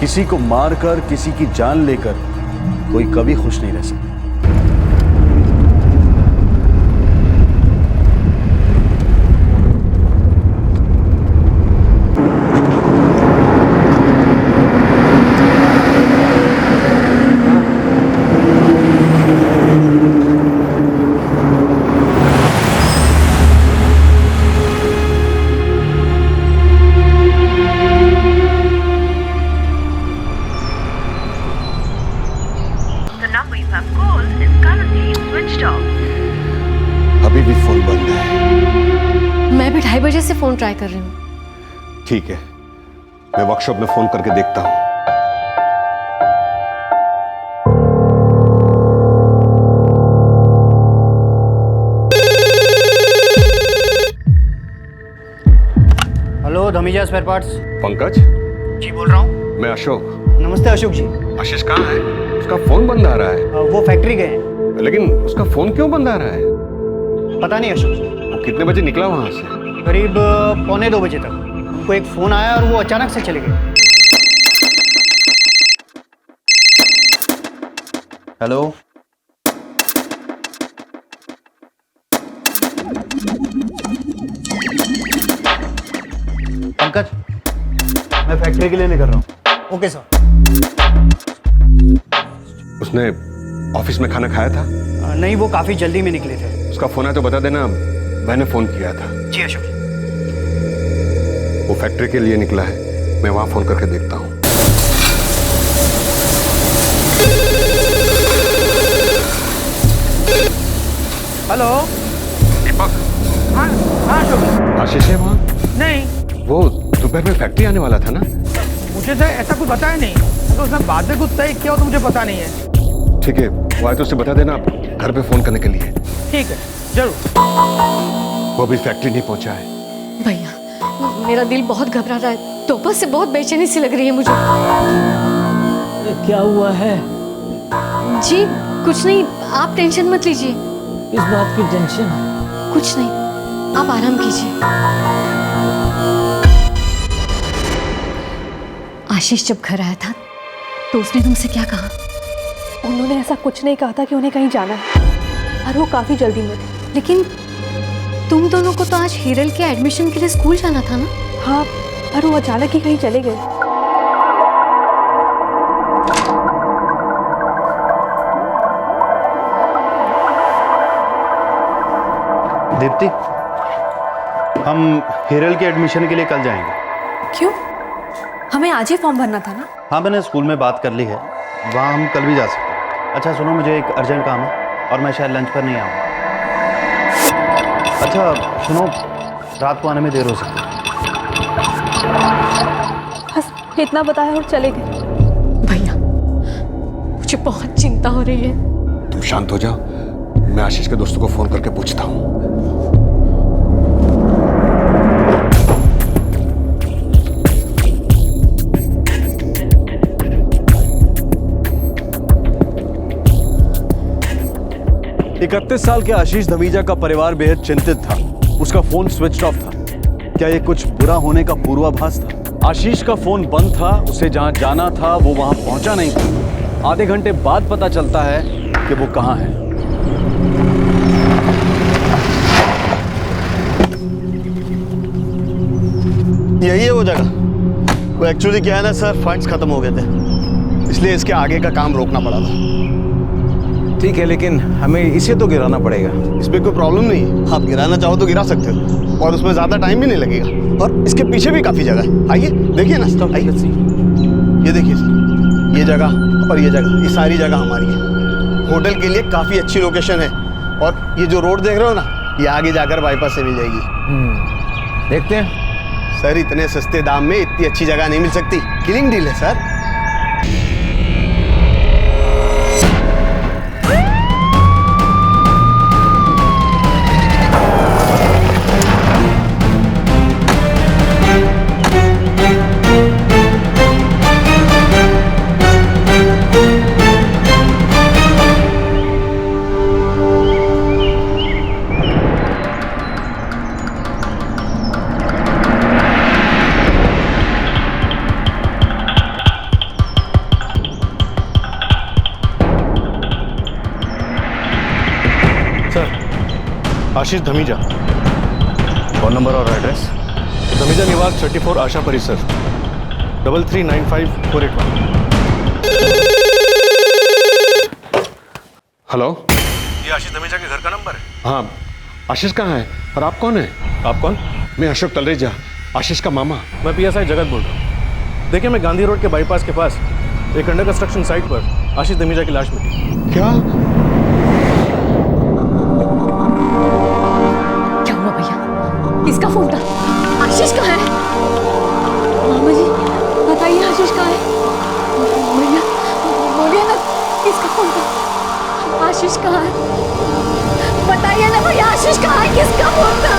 किसी को मारकर, किसी की जान लेकर कोई कभी खुश नहीं रह सकता। अभी भी फोन बंद है। मैं भी 2:30 बजे से फोन ट्राई कर रही हूँ। ठीक है, मैं वर्कशॉप में फोन करके देखता हूँ। Hello, Dhamija spare parts. Pankaj ji बोल रहा हूँ। मैं अशोक। नमस्ते अशोक जी। आशीष कहाँ है? उसका फोन बंद आ रहा है। वो फैक्ट्री गए हैं। लेकिन उसका फोन क्यों बंद आ रहा है? पता नहीं अशोक जी। वो कितने बजे निकला वहां से? करीब 1:45 बजे तक उनको एक फोन आया और वो अचानक से चले गए। हेलो, पंकज, मैं फैक्ट्री के लिए निकल रहा हूँ। Okay sir. उसने ऑफिस में खाना खाया था? नहीं, वो काफी जल्दी में निकले थे। उसका फोन है तो बता देना, मैंने फोन किया था। जी अशोक जी। वो फैक्ट्री के लिए निकला है, मैं वहां फोन करके देखता हूँ। हेलो दीपक। हाँ हाँ अशोक जी। आशीष है वहाँ? नहीं, वो दोपहर में फैक्ट्री आने वाला था ना? मुझे तो ऐसा कुछ बताया नहीं। तो उसने बाद में कुछ तय किया हो तो मुझे पता नहीं है। ठीक है, वो आए तो उससे बता देना घर पे फोन करने के लिए। ठीक है, जरूर। वो अभी फैक्ट्री नहीं पहुंचा है। भैया, मेरा दिल बहुत घबरा रहा है। दोपहर से बहुत बेचैनी सी लग रही है मुझे। क्या हुआ है? जी कुछ नहीं, आप टेंशन मत लीजिए। किस बात की टेंशन? कुछ नहीं, आप आराम कीजिए। आशीष जब घर आया था तो उसने तुमसे क्या कहा? उन्होंने ऐसा कुछ नहीं कहा था कि उन्हें कहीं जाना है, और वो काफी जल्दी में थे। लेकिन तुम दोनों को तो आज हिरल के एडमिशन के लिए स्कूल जाना था ना? हाँ, और वो अचानक ही कहीं चले गए। दीप्ति, हम हिरल के एडमिशन के लिए कल जाएंगे। क्यों? हमें आज ही फॉर्म भरना था ना? हाँ, मैंने स्कूल में बात कर ली है, वहाँ हम कल भी जा सकते हैं। अच्छा सुनो, मुझे एक अर्जेंट काम है और मैं शायद लंच पर नहीं आऊँगा। अच्छा सुनो, रात को आने में देर हो सकती है। बस इतना बताया और चले गए। भैया, मुझे बहुत चिंता हो रही है। तुम शांत हो जाओ, मैं आशीष के दोस्तों को फोन करके पूछता हूँ। इकतीस साल के आशीष धमीजा का परिवार बेहद चिंतित था। उसका फोन स्विच ऑफ था। क्या ये कुछ बुरा होने का पूर्वाभास था? आशीष का फोन बंद था, उसे जहां जाना था वो वहां पहुंचा नहीं था। आधे घंटे बाद पता चलता है कि वो कहां है। यही है वो जगह। वो एक्चुअली क्या है ना सर, फंड्स खत्म हो गए थे, इसलिए इसके आगे का काम रोकना पड़ा था। ठीक है, लेकिन हमें इसे तो गिराना पड़ेगा। इसमें कोई प्रॉब्लम नहीं है, आप गिराना चाहो तो गिरा सकते हो, और उसमें ज़्यादा टाइम भी नहीं लगेगा। और इसके पीछे भी काफ़ी जगह है, आइए देखिए ना। आइए, ये देखिए सर, ये जगह और ये जगह, ये सारी जगह हमारी है। होटल के लिए काफ़ी अच्छी लोकेशन है, और ये जो रोड देख रहे हो ना, ये आगे जाकर बाईपास से मिल जाएगी। देखते हैं। सर इतने सस्ते दाम में इतनी अच्छी जगह नहीं मिल सकती। किलिंग डील है सर। आशीष धमीजा। फोन नंबर और एड्रेस? धमीजा निवास 34 आशा परिसर 339548। हेलो। ये आशीष धमीजा के घर का नंबर है? हाँ, आशीष कहाँ है और आप कौन है? आप कौन? मैं अशोक तलरेजा, आशीष का मामा। मैं पीएसआई जगत बोल रहा हूँ। देखिए, मैं गांधी रोड के बाईपास के पास एक अंडर कंस्ट्रक्शन साइट पर आशीष धमीजा की लाश मिली। क्या? क्या हुआ भैया? किसका फोन था? आशीष कहाँ है? मामा जी बताइए, आशीष कहाँ है? भैया बोलिए ना, किसका फोन था? आशीष कहाँ है? बताइए ना भैया, आशीष कहाँ है? किसका फोन था?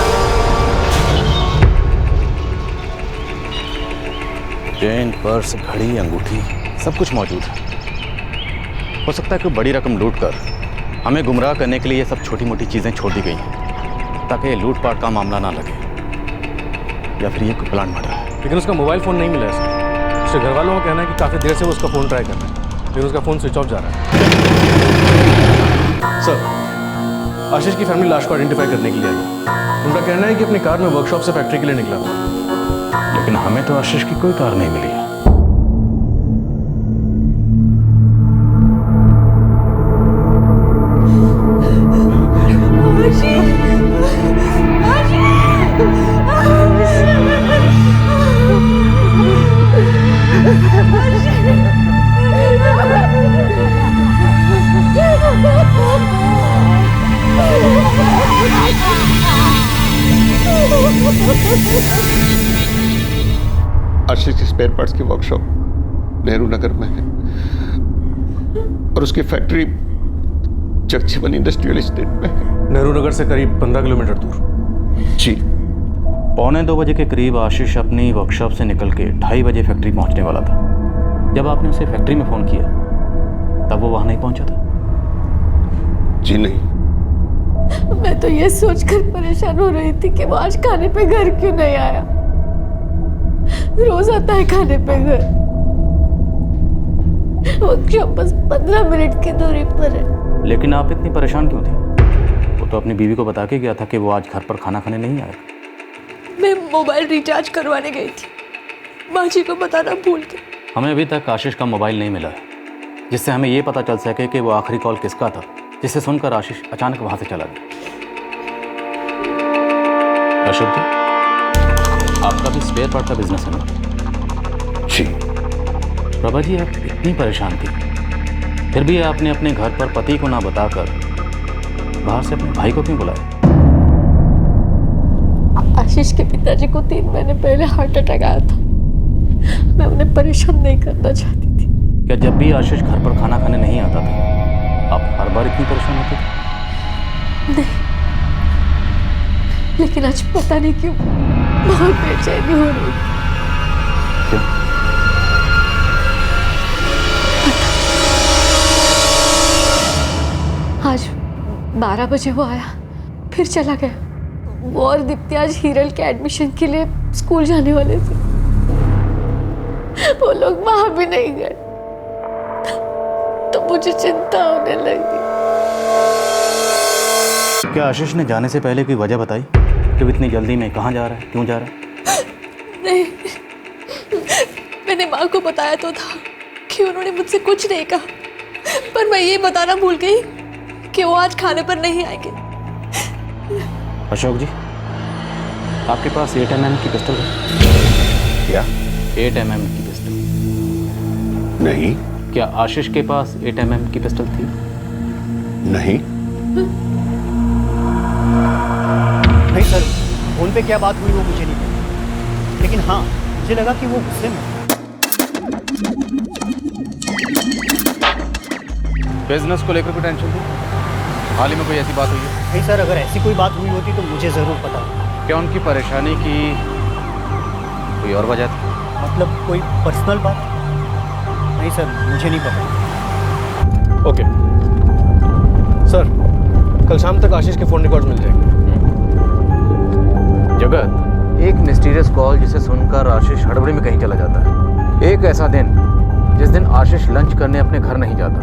चेन, पर्स, घड़ी, अंगूठी सब कुछ मौजूद है। हो सकता है कोई बड़ी रकम लूट कर हमें गुमराह करने के लिए ये सब छोटी मोटी चीजें छोड़ दी गई हैं, ताकि लूटपाट का मामला ना लगे, या फिर ये कोई प्लान मर्डर है। लेकिन उसका मोबाइल फ़ोन नहीं मिला है सर। उसके घर वालों का कहना है कि काफ़ी देर से वो उसका फ़ोन ट्राई कर रहे हैं, लेकिन उसका फ़ोन स्विच ऑफ जा रहा है। सर, आशीष की फैमिली लाश को आइडेंटिफाई करने के लिए आई है। उनका कहना है कि अपनी कार में वर्कशॉप से फैक्ट्री के लिए निकला था। लेकिन हमें तो आशीष की कोई कार नहीं मिली है। आशीष की स्पेयर पार्ट्स की वर्कशॉप नेहरू नगर में है और उसकी फैक्ट्री जगजीवन इंडस्ट्रियल एस्टेट में है। नेहरू नगर से करीब 15 किलोमीटर दूर। जी। 2:45 बजे के करीब आशीष अपनी वर्कशॉप से निकल के 2:30 बजे फैक्ट्री पहुंचने वाला था। जब आपने उसे फैक्ट्री में फ़ोन किया तब वो वहां नहीं पहुंचा था? जी नहीं। मैं तो ये सोचकर परेशान हो रही थी कि वो आज खाने पे घर क्यों नहीं आया। रोज आता है खाने पे घर। वर्कशॉप बस 15 मिनट की दूरी पर है। लेकिन आप इतनी परेशान क्यों थी? वो तो अपनी बीवी को बता के गया था कि वो आज घर पर खाना खाने नहीं आएगा। मैं मोबाइल रिचार्ज करवाने गई थी, बाजी को बताना भूल के। हमें अभी तक आशीष का मोबाइल नहीं मिला है, जिससे हमें ये पता चल सके कि वो आखिरी कॉल किसका था, जिसे सुनकर आशीष अचानक वहां से चला गया। अशोक जी, आपका भी स्पेयर पार्ट का बिजनेस है ना? जी। प्रभा जी, आप इतनी परेशान थी, फिर भी आपने अपने घर पर पति को ना बताकर बाहर से अपने भाई को क्यों बुलाया? आशीष के पिताजी को 3 महीने पहले हार्ट अटैक आया था। मैं उन्हें परेशान नहीं करना चाहती थी। क्या जब भी आशीष घर पर खाना खाने नहीं आता था आप हर बार इतनी परेशान होती थी? नहीं, लेकिन आज पता नहीं क्यों बहुत बेचैनी हो रही थी। क्यों? आज 12 बजे वो आया, फिर चला गया। वो और दीप्ति आज हीरल के एडमिशन के लिए स्कूल जाने वाले थे। वो लोग वहां भी नहीं गए, तो मुझे चिंता होने लगी। क्या आशीष ने जाने से पहले कोई वजह बताई कि वो इतनी जल्दी में कहाँ जा रहा है, क्यों जा रहा है? नहीं, मैंने माँ को बताया तो था कि उन्होंने मुझसे कुछ नहीं कहा, पर मैं ये बताना भूल गई कि वो आज खाने पर नहीं आएंगे। अशोक जी, आपके पास 8mm की पिस्टल है? क्या? 8mm की पिस्टल? नहीं। क्या आशीष के पास 8mm की पिस्टल थी? नहीं। नहीं सर, फोन पे क्या बात हुई वो मुझे नहीं पता, लेकिन हाँ मुझे लगा कि वो गुस्से में। बिजनेस को लेकर कोई टेंशन थी? हाल ही में कोई ऐसी बात हुई है? नहीं सर, अगर ऐसी कोई बात हुई होती तो मुझे ज़रूर पता होता। क्या उनकी परेशानी की कोई और वजह थी? मतलब कोई पर्सनल बात? नहीं सर, मुझे नहीं पता। ओके सर, कल शाम तक आशीष के फ़ोन रिकॉर्ड्स मिल जाएंगे। जगत, एक मिस्टीरियस कॉल जिसे सुनकर आशीष हड़बड़ी में कहीं चला जाता है। एक ऐसा दिन जिस दिन आशीष लंच करने अपने घर नहीं जाता।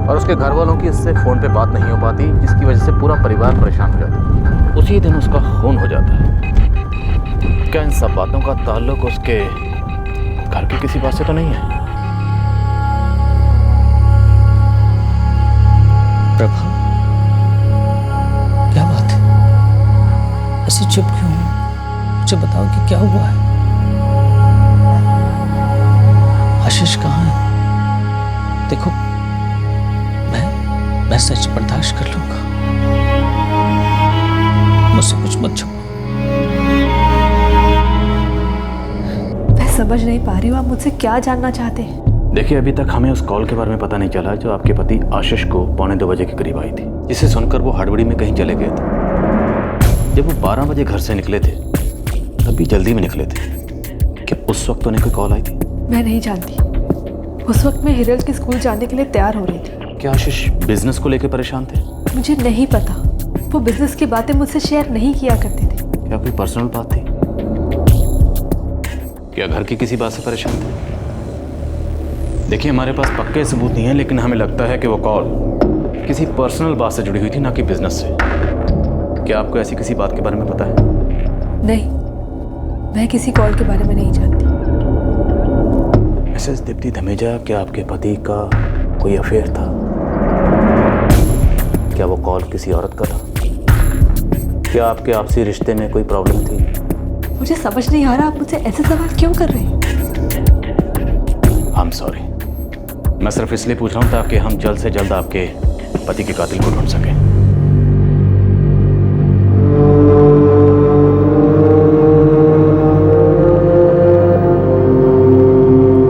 और उसके घर वालों की इससे फ़ोन पे बात नहीं हो पाती, जिसकी वजह से पूरा परिवार परेशान हो जाता है। उसी दिन उसका खून हो जाता है। क्या इन सब बातों का ताल्लुक उसके घर की किसी बात से तो नहीं है? प्रभा, क्या बात है? ऐसी चुप क्यों हो? मुझे बताओ कि क्या हुआ है? आशीष कहाँ है? देखो, मैं सच बर्दाश्त कर लूंगा, मुझसे कुछ मत छुपो। मैं समझ नहीं पा रही हूँ आप मुझसे क्या जानना चाहते हैं। देखिए, अभी तक हमें उस कॉल के बारे में पता नहीं चला जो आपके पति आशीष को 1:45 बजे के करीब आई थी, जिसे सुनकर वो हड़बड़ी में कहीं चले गए थे। जब वो 12 बजे घर से निकले थे तब भी जल्दी में निकले थे। क्या उस वक्त उन्हें कोई कॉल आई थी? मैं नहीं जानती। उस वक्त मैं हिरल के स्कूल जाने के लिए तैयार हो रही थी। क्या आशीष बिजनेस को लेकर परेशान थे? मुझे नहीं पता। वो बिजनेस की बातें मुझसे शेयर नहीं किया करते थे। क्या कोई पर्सनल बात थी? क्या घर की किसी बात से परेशान थे? देखिए, हमारे पास पक्के सबूत नहीं है, लेकिन हमें लगता है कि वो कॉल किसी पर्सनल बात से जुड़ी हुई थी, ना कि बिजनेस से। क्या आपको ऐसी किसी बात के बारे में पता है? नहीं, मैं किसी कॉल के बारे में नहीं जानती। मिसेस दीप्ति धमीजा, क्या आपके पति का कोई अफेयर था? क्या वो कॉल किसी औरत का था? क्या आपके आपसी रिश्ते में कोई प्रॉब्लम थी? मुझे समझ नहीं आ रहा आप मुझसे ऐसे सवाल क्यों कर रहे हैं। I am sorry. मैं सिर्फ इसलिए पूछ रहा हूँ ताकि हम जल्द से जल्द आपके पति के कातिल को ढूंढ सकें।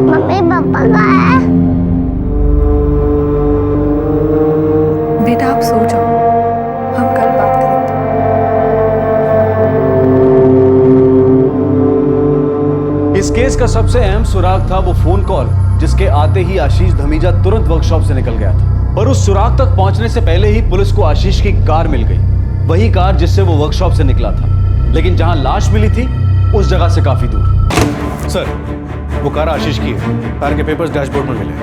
मम्मी पापा कहाँ है? बेटा आप सो जाओ, हम कल बात करेंगे। इस केस का सबसे अहम सुराग था वो फोन कॉल जिसके आते ही आशीष धमीजा तुरंत वर्कशॉप से निकल गया था। पर उस सुराग तक पहुंचने से पहले ही पुलिस को आशीष की कार मिल गई, वही कार जिससे वो वर्कशॉप से निकला था। लेकिन जहां लाश मिली थी उस जगह से काफी दूर। सर, वो कार आशीष की है। कार के पेपर्स डैशबोर्ड में मिले।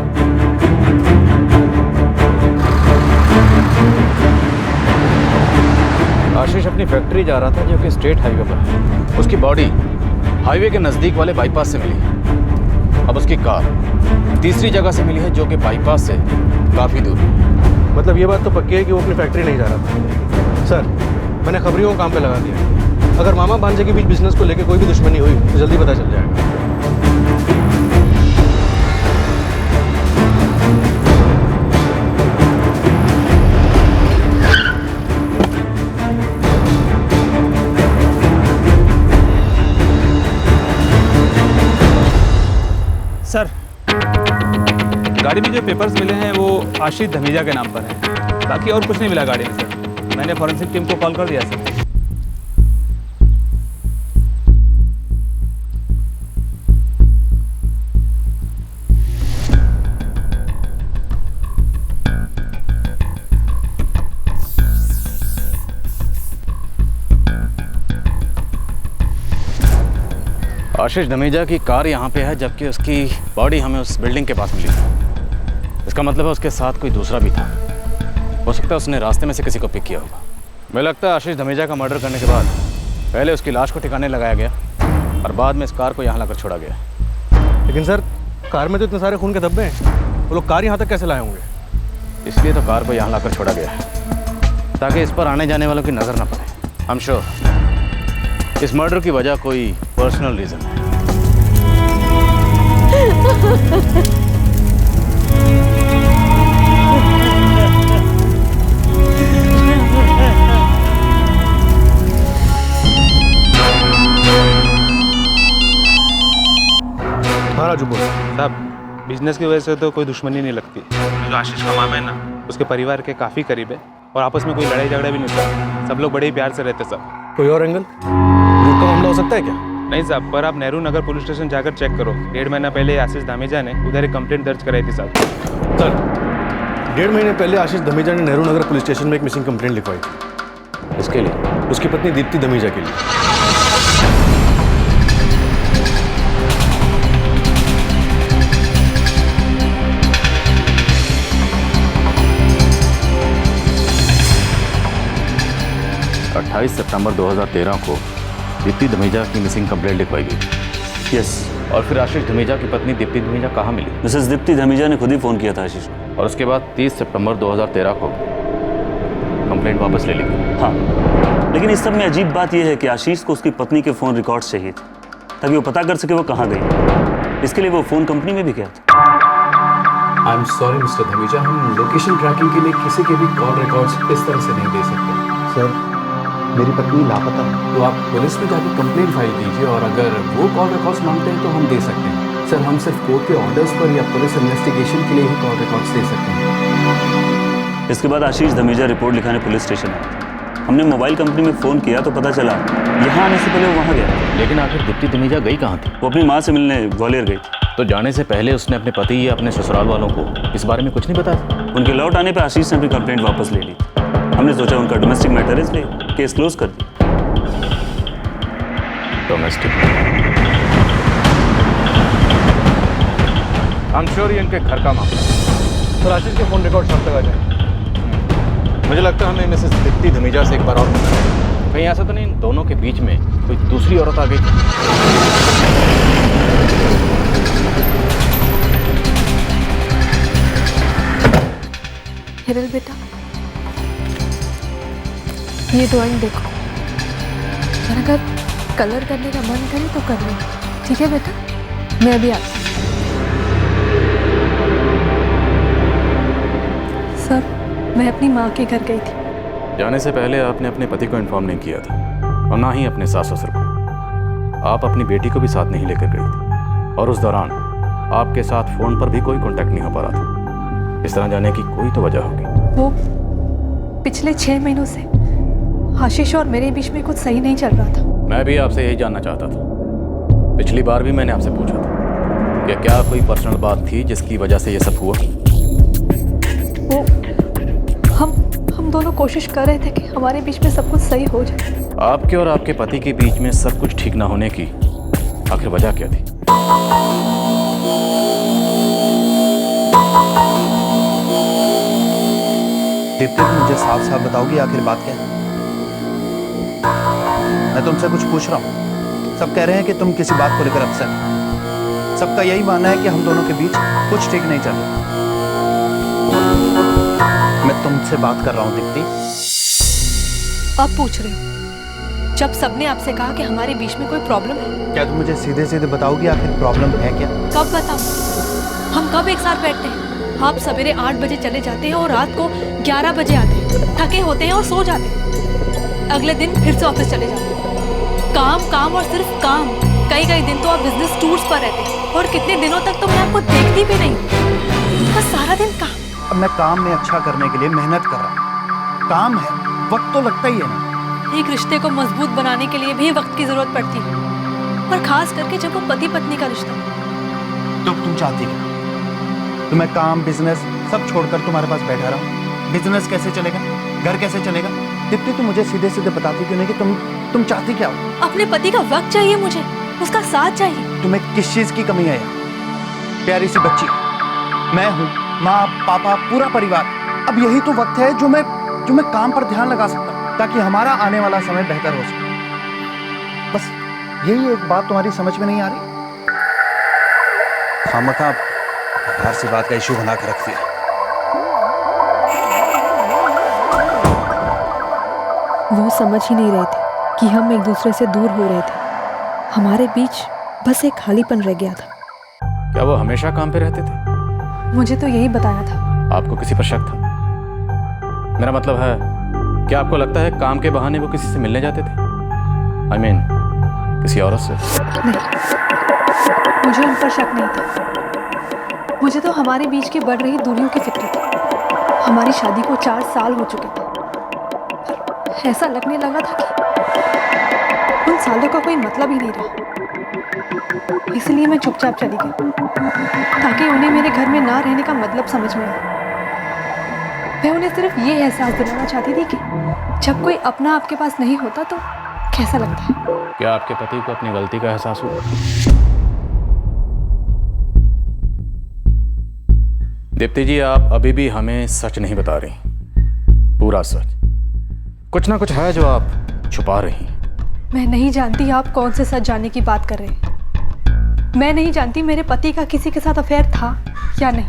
आशीष अपनी फैक्ट्री जा रहा था जो कि स्टेट हाईवे पर है। उसकी बॉडी हाईवे के नज़दीक वाले बाईपास से मिली। अब उसकी कार तीसरी जगह से मिली है जो कि बाईपास से काफ़ी दूर है। मतलब ये बात तो पक्की है कि वो अपनी फैक्ट्री नहीं जा रहा था। सर, मैंने खबरियों को काम पे लगा दिया। अगर मामा भांजे के बीच बिजनेस को लेकर कोई भी दुश्मनी हुई तो जल्दी पता चल जाएगा। सर, गाड़ी में जो पेपर्स मिले हैं वो आशीष धमीजा के नाम पर हैं। बाकी और कुछ नहीं मिला गाड़ी में सर। मैंने फॉरेंसिक टीम को कॉल कर दिया सर। आशीष धमीजा की कार यहाँ पे है, जबकि उसकी बॉडी हमें उस बिल्डिंग के पास मिली। इसका मतलब है उसके साथ कोई दूसरा भी था। हो सकता है उसने रास्ते में से किसी को पिक किया होगा। मुझे लगता है आशीष धमीजा का मर्डर करने के बाद पहले उसकी लाश को ठिकाने लगाया गया और बाद में इस कार को यहाँ लाकर छोड़ा गया। लेकिन सर, कार में तो इतने सारे खून के धब्बे हैं, वो लोग कार यहाँ तक कैसे लाए होंगे? इसलिए तो कार को यहाँ लाकर छोड़ा गया है ताकि इस पर आने जाने वालों की नज़र ना पड़े। आई एम श्योर इस मर्डर की वजह कोई पर्सनल रीज़न है। हाँ राजू, बोल। साहब, बिजनेस की वजह से तो कोई दुश्मनी नहीं लगती। जो आशीष का मामा है ना, उसके परिवार के काफ़ी करीब है और आपस में कोई लड़ाई झगड़ा भी नहीं होता। सब लोग बड़े ही प्यार से रहते सब। कोई और एंगल? लूट का मामला हो सकता है क्या? नहीं साहब, पर आप नेहरू नगर पुलिस स्टेशन जाकर चेक करो। 1.5 महीना पहले आशीष धमीजा ने उधर एक कंप्लेंट दर्ज कराई थी साहब। सर, 1.5 महीने पहले आशीष धमीजा ने नेहरू नगर पुलिस स्टेशन में एक मिसिंग कंप्लेंट लिखवाई थी। इसके लिए? उसकी पत्नी दीप्ति धमीजा के लिए। 28 सितंबर 2013 को दीप्ति धमीजा की मिसिंग कंप्लेंट लिखवाई गई। यस। और फिर आशीष धमीजा की पत्नी दीप्ति धमीजा कहाँ मिली? मिसेस दीप्ति धमीजा ने खुद ही फ़ोन किया था आशीष को। और उसके बाद 30 सितंबर 2013 को कंप्लेंट वापस ले ली गई। हाँ, लेकिन इस सब में अजीब बात यह है कि आशीष को उसकी पत्नी के फ़ोन रिकॉर्ड्स चाहिए थे ताकि वो पता कर सके वो कहाँ गई। इसके लिए वो फ़ोन कंपनी में भी गया था। I am sorry mister Dhamija, हम लोकेशन ट्रैकिंग के लिए किसी के भी कॉल रिकॉर्ड्स इस तरह से नहीं दे सकते। सर, मेरी पत्नी लापता है। तो आप पुलिस में जाकर कंप्लेंट फाइल कीजिए और अगर वो कॉल रिकॉर्ड्स मांगते हैं तो हम दे सकते हैं। सर, हम सिर्फ कोर्ट के ऑर्डर्स पर या पुलिस इन्वेस्टिगेशन के लिए ही कॉल रिकॉर्ड्स दे सकते हैं। इसके बाद आशीष धमीजा रिपोर्ट लिखाने पुलिस स्टेशन आया। हमने मोबाइल कंपनी में फ़ोन किया तो पता चला यहाँ आने से पहले वो वहाँ गया। लेकिन आखिर दीप्ति धमीजा गई कहाँ थी? वो अपनी माँ से मिलने ग्वालियर गई। तो जाने से पहले उसने अपने पति या अपने ससुराल वालों को इस बारे में कुछ नहीं बताया? उनके लौट आने पर आशीष ने अपनी कंप्लेंट वापस ले ली। हमने सोचा उनका डोमेस्टिक मैटर है इसलिए केस क्लोज कर दिया। डोमेस्टिक? आई एम श्योर ये इनके घर का मामला है। सर, आशीष के फ़ोन रिकॉर्ड सब तक आ जाए। मुझे लगता है हमें मिसेस दीप्ति धमीजा से एक बार और मिलना है। कहीं ऐसा तो नहीं इन दोनों के बीच में कोई दूसरी औरत आ गई? हिरल बेटा, ये ड्राइंग देखो और अगर कलर करने का मन करे तो कर लेना, ठीक है बेटा? मैं अभी आती हूँ। सर, मैं अपनी माँ के घर गई थी। जाने से पहले आपने अपने पति को इन्फॉर्म नहीं किया था और ना ही अपने सास ससुर को। आप अपनी बेटी को भी साथ नहीं लेकर गई थी और उस दौरान आपके साथ फ़ोन पर भी कोई कांटेक्ट नहीं हो पा रहा था। इस तरह जाने की कोई तो वजह होगी। वो पिछले 6 महीनों से आशीष और मेरे बीच में कुछ सही नहीं चल रहा था। मैं भी आपसे यही जानना चाहता था। पिछली बार भी मैंने आपसे पूछा था कि क्या कोई पर्सनल बात थी जिसकी वजह से ये सब हुआ? वो हम दोनों कोशिश कर रहे थे कि हमारे बीच में सब कुछ सही हो जाए। आपके और आपके पति के बीच में सब कुछ ठीक ना होने की आखिर वजह क्या थी? दीप्ति, तुम मुझे साफ साफ बताओगी आखिर बात क्या है? मैं तुमसे कुछ पूछ रहा हूँ। सब कह रहे हैं कि तुम किसी बात को लेकर अपसेट हो। सबका यही मानना है कि हम दोनों के बीच कुछ ठीक नहीं चल रहा। मैं तुमसे बात कर रहा हूँ दीप्ति। आप पूछ रहे हो जब सबने आपसे कहा कि हमारे बीच में कोई प्रॉब्लम है? क्या तुम मुझे सीधे सीधे बताओगी आखिर प्रॉब्लम है क्या? कब बताऊं? हम कब एक साथ बैठते हैं? आप सवेरे 8 बजे चले जाते हैं और रात को 11 बजे आते हैं, थके होते हैं और सो जाते हैं। अगले दिन फिर से ऑफिस चले जाते हैं। काम काम और सिर्फ काम। कई दिन तो आप बिजनेस टूर्स पर रहते हैं और कितने दिनों तक तो मैं आपको देखती भी नहीं। बस सारा दिन काम। अब मैं काम में अच्छा करने के लिए मेहनत कर रहा हूँ। काम है, वक्त तो लगता ही है ना। एक रिश्ते को मजबूत बनाने के लिए भी वक्त की जरूरत पड़ती है, और खास करके जब वो पति पत्नी का रिश्ता। तो तुम चाहती क्या? तो मैं काम बिजनेस सब छोड़कर तुम्हारे पास बैठा रहूं? बिजनेस कैसे चलेगा? घर कैसे चलेगा? दीप्ति, तुम मुझे सीधे सीधे बताती क्यों नहीं कि तुम चाहती क्या हो? अपने पति का वक्त चाहिए मुझे, उसका साथ चाहिए। तुम्हें किस चीज की कमी है यार? प्यारी सी बच्ची, मैं हूँ, माँ पापा पूरा परिवार। अब यही तो वक्त है जो मैं काम पर ध्यान लगा सकता हूँ ताकि हमारा आने वाला समय बेहतर हो सके। बस यही एक बात तुम्हारी समझ में नहीं आ रही। खामखा हर सी बात का इशू बना कर रखती है। वो समझ ही नहीं रहे थे कि हम एक दूसरे से दूर हो रहे थे। हमारे बीच बस एक खालीपन रह गया था। क्या वो हमेशा काम पे रहते थे? मुझे तो यही बताया था। आपको किसी पर शक था? मेरा मतलब है, क्या आपको लगता है काम के बहाने वो किसी से मिलने जाते थे? I mean, किसी औरत से? नहीं, मुझे उन पर शक नहीं था। मुझे तो हमारे बीच की बढ़ रही दूरियों की फिक्र थी। हमारी शादी को 4 साल हो चुके थे, पर ऐसा लगने लगा था कि उन सालों का कोई मतलब ही नहीं रहा। इसलिए मैं चुपचाप चली गई ताकि उन्हें मेरे घर में ना रहने का मतलब समझ में आए। मैं उन्हें सिर्फ ये एहसास दिलाना चाहती थी कि जब कोई अपना आपके पास नहीं होता तो कैसा लगता है। क्या आपके पति को अपनी गलती का एहसास हुआ? दीप्ति जी, आप अभी भी हमें सच नहीं बता रही, पूरा सच। कुछ ना कुछ है जो आप छुपा रही। मैं नहीं जानती आप कौन से सच जानने की बात कर रहे हैं। मैं नहीं जानती मेरे पति का किसी के साथ अफेयर था या नहीं।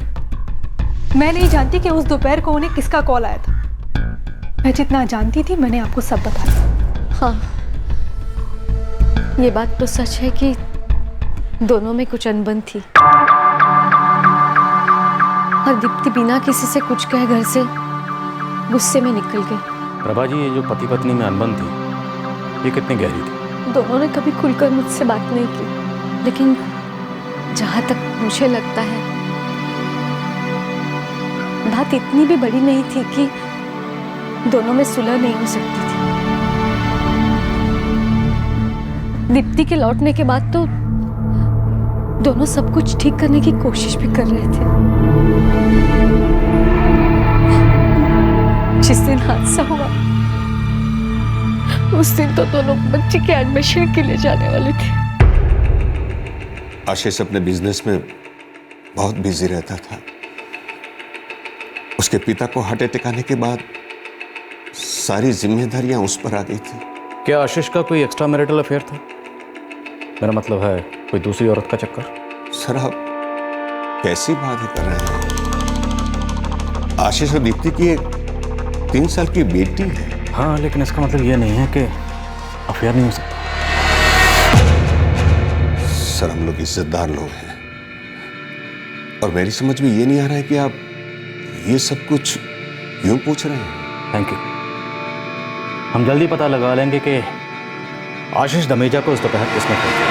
मैं नहीं जानती कि उस दोपहर को उन्हें किसका कॉल आया था। मैं जितना जानती थी मैंने आपको सब बता दिया। हाँ, ये बात तो सच है कि दोनों में कुछ अनबन थी और दीप्ति बिना किसी से कुछ कहे घर से गुस्से में निकल गई। प्रभा जी, ये जो पति पत्नी में अनबन थी ये कितनी गहरी थी? दोनों ने कभी खुलकर मुझसे बात नहीं की, लेकिन जहाँ तक मुझे लगता है बात इतनी भी बड़ी नहीं थी कि दोनों में सुलह नहीं हो सकती थी। दीप्ति के लौटने के बाद तो दोनों सब कुछ ठीक करने की कोशिश भी कर रहे थे। जिस दिन हादसा हुआ उस दिन तो दोनों बच्चे के एडमिशन के लिए जाने वाले थे। आशीष अपने बिजनेस में बहुत बिजी रहता था। उसके पिता को हार्ट अटैक आने के बाद सारी जिम्मेदारियां उस पर आ गई थी। क्या आशीष का कोई एक्स्ट्रा मैरिटल अफेयर था? मेरा मतलब है कोई दूसरी औरत का चक्कर? सर, आप कैसी बातें कर रहे हैं? आशीष और दीप्ति की एक 3 साल की बेटी है। हाँ, लेकिन इसका मतलब ये नहीं है कि अफेयर नहीं हो सकता। सर, हम लोग इज्जतदार लोग हैं और मेरी समझ में ये नहीं आ रहा है कि आप ये सब कुछ क्यों पूछ रहे हैं। Thank you. हम जल्दी पता लगा लेंगे कि आशीष धमीजा को उस दोपहर किसने फोन किया।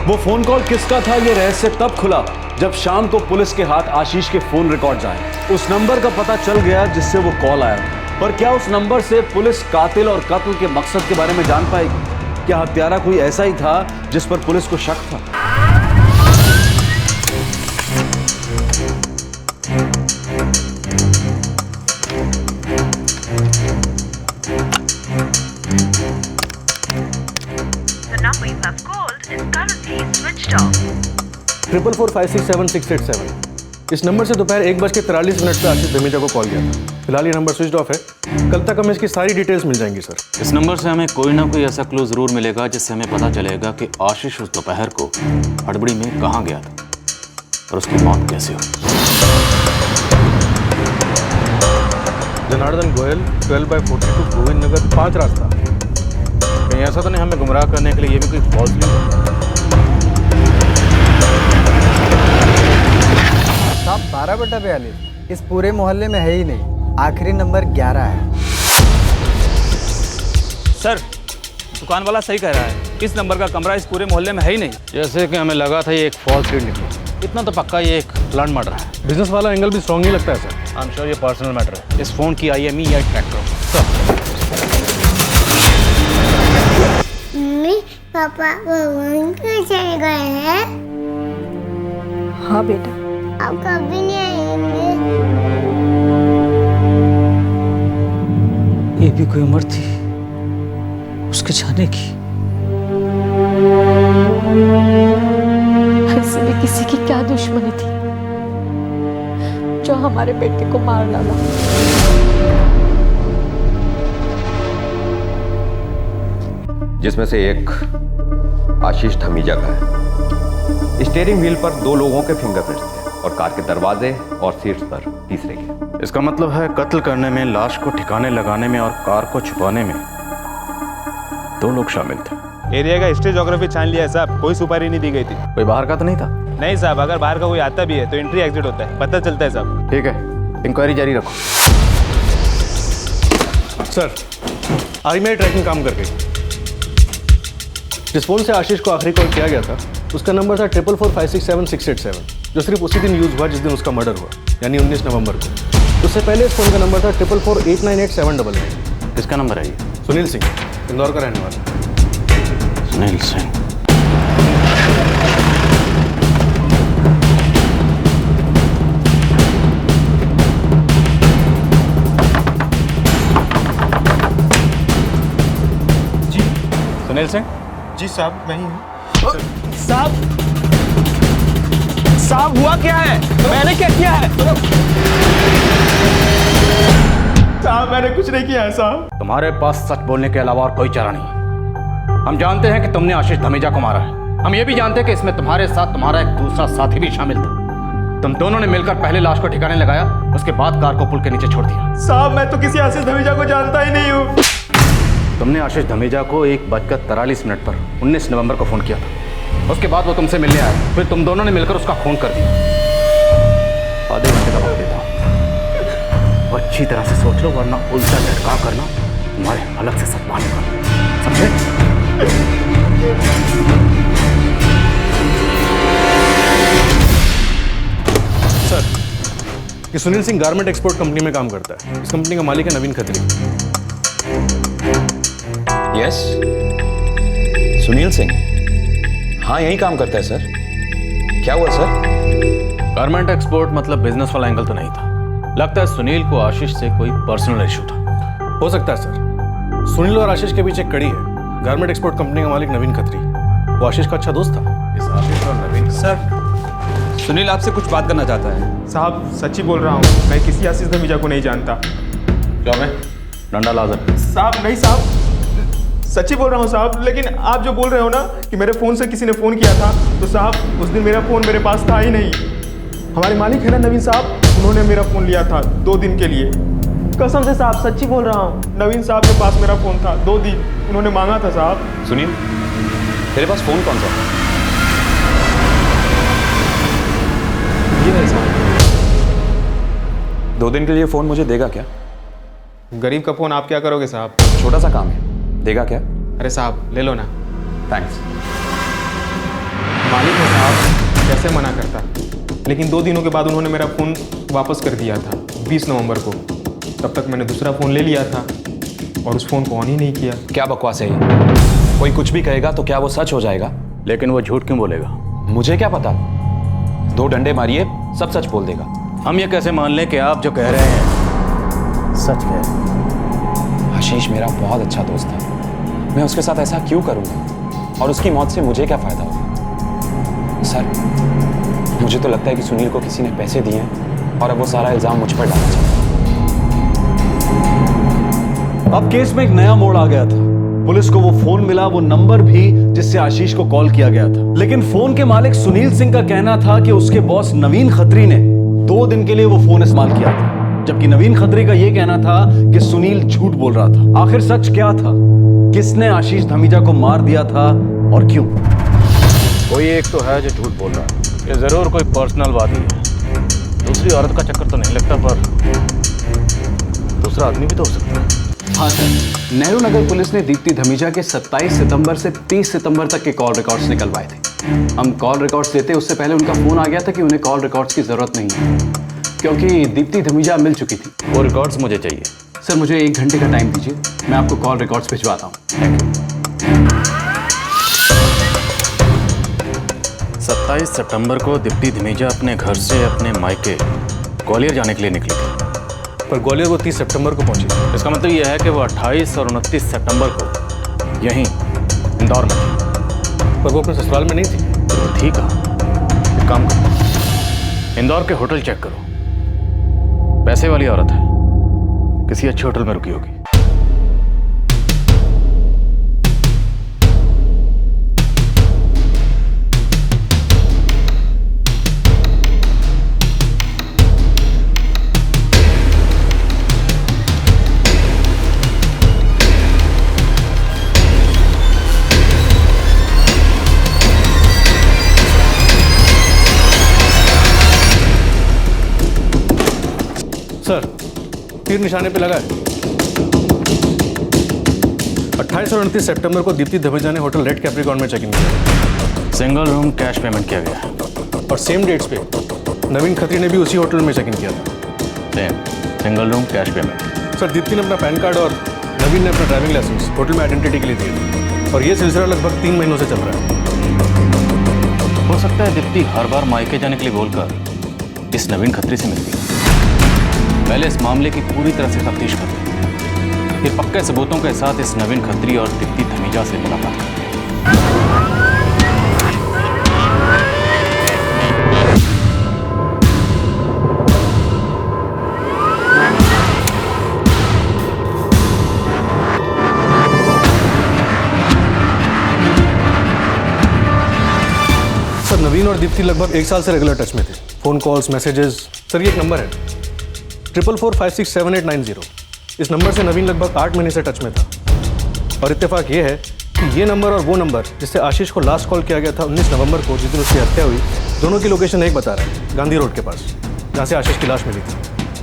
वो फोन कॉल किसका था ये रहस्य तब खुला जब शाम को पुलिस के हाथ आशीष के फोन रिकॉर्ड्स आए। उस नंबर का पता चल गया जिससे वो कॉल आया था। पर क्या उस नंबर से पुलिस कातिल और कत्ल के मकसद के बारे में जान पाएगी? क्या हत्यारा कोई ऐसा ही था जिस पर पुलिस को शक था? The number you have called is currently switched off. 444567687 इस नंबर से दोपहर 1:43 पे आशीष धमीजा को कॉल किया था। फिलहाल ये नंबर स्विच ऑफ है। कल तक हमें इसकी सारी डिटेल्स मिल जाएंगी सर। इस नंबर से हमें कोई ना कोई ऐसा क्लू जरूर मिलेगा जिससे हमें पता चलेगा कि आशीष उस दोपहर को हड़बड़ी में कहाँ गया था और उसकी मौत कैसे हुई। जनार्दन गोयल 12/42 गोविंद नगर 5 रास्ता। कहीं ऐसा तो नहीं हमें गुमराह करने के लिए ये भी कोई फॉल्स न्यूज़ है? साहब 12/42 इस पूरे मोहल्ले में है ही नहीं। आखिरी नंबर 11 है। सर, दुकान वाला सही कह रहा है। इस नंबर का कमरा इस पूरे मोहल्ले में है ही नहीं। जैसे कि हमें लगा था ये एक फॉल्स लीड निकली। इतना तो पक्का ये एक प्लान मर्डर है। बिजनेस वाला एंगल भी स्ट्रॉन्ग ही लगता है सर। आई एम श्योर ये पर्सनल मैटर है। इस फोन की IME या ट्रैक करो। मम्मी पापा वहीं क्यों चले गए हैं? हाँ बेटा, अब कभी नहीं आएंगे। ये भी कोई उम्र थी उसके जाने की। ऐसे में किसी की क्या दुश्मनी थी जो हमारे बेटे को मार डाला। जिसमें से एक आशीष धमीजा का है। स्टीयरिंग व्हील पर 2 लोगों के फिंगरप्रिंट्स थे और कार के दरवाजे और सीट्स पर तीसरे के। इसका मतलब है कत्ल करने में, लाश को ठिकाने लगाने में और कार को छुपाने में 2 लोग शामिल थे। एरिया का हिस्ट्री ज्योग्राफी छान लिया है साहब। कोई सुपारी नहीं दी गई थी। कोई बाहर का तो नहीं था? नहीं साहब, अगर बाहर का कोई आता भी है तो एंट्री एग्जिट होता है, पता चलता है साहब। ठीक है, इंक्वायरी जारी रखो। सर, आज मेरी ट्रैकिंग काम कर गई। जिस फोन से आशीष को आखिरी कॉल किया गया था उसका नंबर था 444567687 जो सिर्फ उसी दिन यूज हुआ जिस दिन उसका मर्डर हुआ, यानी 19 नवंबर को। उससे पहले इस फोन का नंबर था 444898799। किसका नंबर है ये? सुनील सिंह, इंदौर का रहने वाला। सुनील सिंह। सुनील सिंह? जी साहब, मैं ही हूँ। साहब हुआ क्या है? मैंने क्या किया है? साहब मैंने कुछ नहीं किया है साहब। तुम्हारे पास सच बोलने के अलावा और कोई चारा नहीं। हम जानते हैं कि तुमने आशीष धमीजा को मारा है। हम ये भी जानते हैं कि इसमें तुम्हारे साथ तुम्हारा एक दूसरा साथी भी शामिल था। तुम दोनों ने मिलकर पहले लाश को ठिकाने लगाया, उसके बाद कार को पुल के नीचे छोड़ दिया। साहब मैं तो किसी आशीष धमीजा को जानता ही नहीं हूँ। तुमने आशीष धमीजा को 1:43 पर 19 नवंबर को फोन किया था। उसके बाद वो तुमसे मिलने आया, फिर तुम दोनों ने मिलकर उसका खून कर दिया। आधे घंटे का वक्त देता हूँ, अच्छी तरह से सोच लो, वरना उल्टा झटका करना तुम्हारे अलग से सच मानेगा, समझे? सर, ये Sunil Singh garment export company में काम करता है। इस कंपनी का मालिक है नवीन खत्री। यस, सुनील सिंह, हाँ यही काम करता है सर। क्या हुआ सर? गारमेंट एक्सपोर्ट मतलब बिजनेस वाला एंगल तो नहीं था। लगता है सुनील को आशीष से कोई पर्सनल इशू था। हो सकता है सर। सुनील और आशीष के बीच एक कड़ी है। गारमेंट एक्सपोर्ट कंपनी का मालिक नवीन खत्री, वो आशीष का अच्छा दोस्त था। इस आशीष और नवीन सर, सुनील आपसे कुछ बात करना चाहता है। साहब सच्ची बोल रहा हूँ, मैं किसी आशीष धमीजा को नहीं जानता। क्या मैं डंडा लाजर? साहब नहीं साहब, सच्ची बोल रहा हूँ साहब। लेकिन आप जो बोल रहे हो ना कि मेरे फ़ोन से किसी ने फ़ोन किया था, तो साहब उस दिन मेरा फ़ोन मेरे पास था ही नहीं। हमारे मालिक है ना नवीन साहब, उन्होंने मेरा फ़ोन लिया था 2 दिन के लिए। कसम से साहब सच्ची बोल रहा हूँ, नवीन साहब के पास मेरा फ़ोन था 2 दिन, उन्होंने मांगा था साहब। सुनील, तेरे पास फ़ोन कौन सा था? ये नहीं साहब। 2 दिन के लिए फ़ोन मुझे देगा क्या? गरीब का फ़ोन आप क्या करोगे साहब? छोटा सा काम है, देगा क्या? अरे साहब ले लो ना। थैंक्स। मालिक है साहब, कैसे मना करता। लेकिन 2 दिनों के बाद उन्होंने मेरा फ़ोन वापस कर दिया था 20 नवंबर को। तब तक मैंने दूसरा फ़ोन ले लिया था और उस फ़ोन को ऑन ही नहीं किया। क्या बकवास है ये? कोई कुछ भी कहेगा तो क्या वो सच हो जाएगा? लेकिन वो झूठ क्यों बोलेगा? मुझे क्या पता, 2 डंडे मारिए सब सच बोल देगा। हम ये कैसे मान लें कि आप जो कह रहे हैं सच कह रहे हैं? आशीष मेरा बहुत अच्छा दोस्त था, मैं उसके साथ ऐसा क्यों करूँगा? और उसकी मौत से मुझे क्या फ़ायदा होगा? सर, मुझे तो लगता है कि सुनील को किसी ने पैसे दिए हैं और अब वो सारा इल्ज़ाम मुझ पर डालना चाहता है। अब केस में एक नया मोड़ आ गया था। पुलिस को वो फोन मिला, वो नंबर भी जिससे आशीष को कॉल किया गया था। लेकिन फोन के मालिक सुनील सिंह का कहना था कि उसके बॉस नवीन खत्री ने 2 दिन के लिए वो फोन इस्तेमाल किया था, जबकि नवीन खत्री का यह कहना था कि सुनील झूठ बोल रहा था। आखिर सच क्या था? किसने आशीष धमीजा को मार दिया था और क्यों? कोई एक तो है जो झूठ बोल रहा है, ये जरूर कोई पर्सनल बात ही है। दूसरी औरत का चक्कर तो नहीं लगता, पर दूसरा आदमी भी तो हो सकता है। हाँ सर, नेहरू नगर पुलिस ने दीप्ति धमीजा के 27 सितंबर से 30 सितंबर तक के कॉल रिकॉर्ड्स निकलवाए थे। हम कॉल रिकॉर्ड्स देते उससे पहले उनका फ़ोन आ गया था कि उन्हें कॉल रिकॉर्ड्स की ज़रूरत नहीं है, क्योंकि दीप्ति धमीजा मिल चुकी थी। वो रिकॉर्ड्स मुझे चाहिए। सर मुझे 1 घंटे का टाइम दीजिए, मैं आपको कॉल रिकॉर्ड्स भिजवाता हूँ। Thank you. 27 सितंबर को दीप्ति धमीजा अपने घर से अपने मायके ग्वालियर जाने के लिए निकली थी, पर ग्वालियर वो 30 सितंबर को पहुंची। इसका मतलब यह है कि वो 28 और 29 सितंबर को यहीं इंदौर में थी। पर वो अपने ससुराल में नहीं थी। तो ठीक है, एक काम करो, इंदौर के होटल चेक करो। पैसे वाली औरत है, किसी अच्छे होटल में रुकी होगी। सर, तीर निशाने पे लगा है। 28 और 29 सितंबर को दीप्ति धमीजा ने होटल रेड कैप्रिकॉर्न में चेक इन किया। सिंगल रूम कैश पेमेंट किया गया है। और सेम डेट्स पे नवीन खत्री ने भी उसी होटल में चेक इन किया था। Same single room cash payment. Sir, Deepti ने अपना पैन कार्ड और नवीन ने अपना ड्राइविंग लाइसेंस होटल में आइडेंटिटी के लिए दिए थे, और ये सिलसिला लगभग 3 महीनों से चल रहा है। हो सकता है दीप्ति हर बार मायके जाने के लिए बोलकर इस नवीन खत्री से मिलती है। पहले इस मामले की पूरी तरह से तफ्तीश करते हैं, फिर पक्के सबूतों के साथ इस नवीन खत्री और दीप्ति धमीजा से मुलाकात करते हैं। नवीन और दीप्ति लगभग 1 साल से रेगुलर टच में थे। Phone calls, messages. सर ये एक नंबर है 4445678990। इस नंबर से नवीन लगभग 8 महीने से टच में था। और इत्तेफाक ये है कि ये नंबर और वो नंबर जिससे आशीष को लास्ट कॉल किया गया था 19 नवंबर को, जिस दिन उसकी हत्या हुई, दोनों की लोकेशन एक बता रहा है, गांधी रोड के पास, जहाँ से आशीष की लाश मिली थी।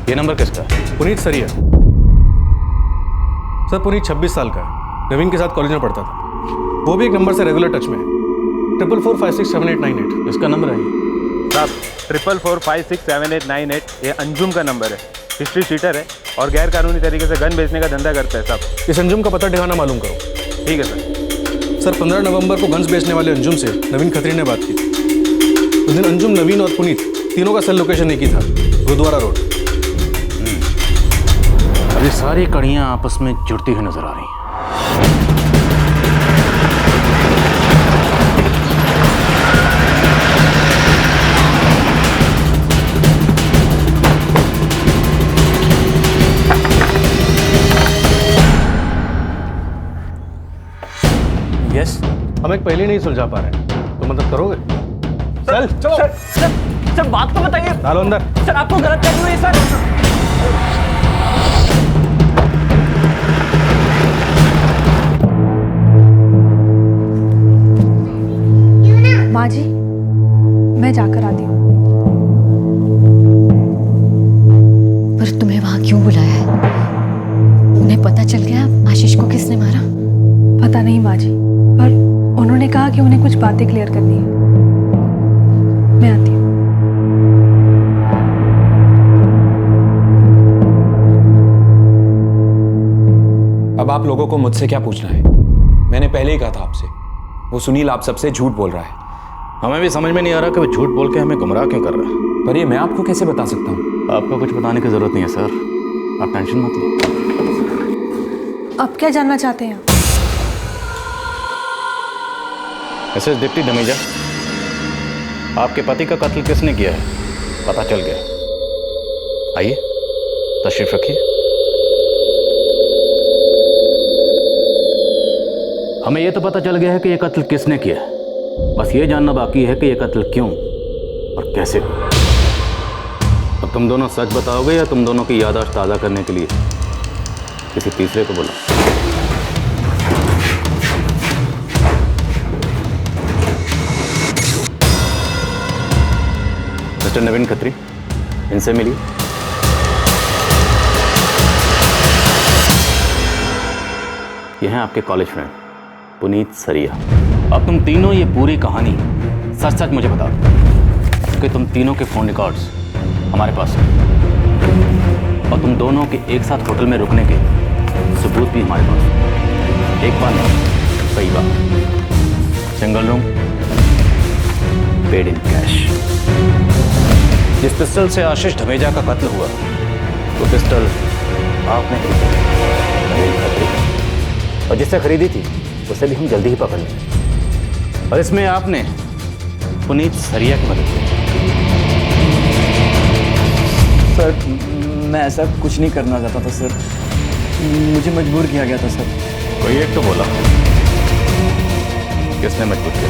ये नंबर किसका है? पुनीत सरिया। सर पुनीत 26 साल का है, नवीन के साथ कॉलेज में पढ़ता था। वो भी एक नंबर से रेगुलर टच में है, 4445678998। इसका नंबर है साहब 4445678998। ये अंजुम का नंबर है, हिस्ट्री शीटर है और गैर कानूनी तरीके से गन बेचने का धंधा करता है साहब। इस अंजुम का पता ठिकाना मालूम करो। ठीक है सर। सर 15 नवंबर को गन्स बेचने वाले अंजुम से नवीन खत्री ने बात की। उस दिन अंजुम, नवीन और पुनीत तीनों का सेल लोकेशन एक ही था, गुरुद्वारा रोड। अब ये सारी कड़ियाँ आपस में जुड़ती हुई नजर आ रही हैं। यस, हम एक पहले नहीं सुलझा पा रहे हैं, तो मदद करोगे? चल सर बात तो बताइए। डालो अंदर। सर आपको गलत फहमी हुई सर। माँ जी, मैं जाकर आती हूँ। पर तुम्हें वहां क्यों बुलाया है? उन्हें पता चल गया आशीष को किसने मारा? पता नहीं माँ जी, पर उन्होंने कहा कि उन्हें कुछ बातें क्लियर करनी है। मैं आती हूँ। अब आप लोगों को मुझसे क्या पूछना है? मैंने पहले ही कहा था आपसे, वो सुनील आप सबसे झूठ बोल रहा है। हमें भी समझ में नहीं आ रहा कि वो झूठ बोल के हमें गुमराह क्यों कर रहा है। पर ये मैं आपको कैसे बता सकता हूँ? आपको कुछ बताने की जरूरत नहीं है सर, आप टेंशन मत लीजिए। अब क्या जानना चाहते हैं आप? मिसेस दीप्ति धमीजा, आपके पति का कत्ल किसने किया है पता चल गया। आइए तशरीफ रखिए। हमें यह तो पता चल गया है कि यह कत्ल किसने किया है, बस ये जानना बाकी है कि यह कत्ल क्यों और कैसे हुआ। अब तुम दोनों सच बताओगे या तुम दोनों की याददाश्त ताज़ा करने के लिए किसी तीसरे को बुलाओ? मिस्टर नवीन खत्री, इनसे मिलिए। ये हैं आपके कॉलेज फ्रेंड पुनीत सरिया। अब तुम तीनों ये पूरी कहानी सच सच मुझे बता दो कि तुम तीनों के फ़ोन रिकॉर्ड्स हमारे पास हैं और तुम दोनों के एक साथ होटल में रुकने के सबूत भी हमारे पास हैं। एक बार नहीं, कई बार। Single room, paid in cash. जिस पिस्टल से आशीष धमीजा का कत्ल हुआ वो पिस्टल आपने खरीदी और जिससे खरीदी थी उसे भी हम जल्दी ही पकड़ लेंगे। और इसमें आपने पुनीत सरिया की मदद की। सर मैं ऐसा कुछ नहीं करना चाहता था सर, मुझे मजबूर किया गया था सर। कोई एक तो बोला, किसने मजबूर किया?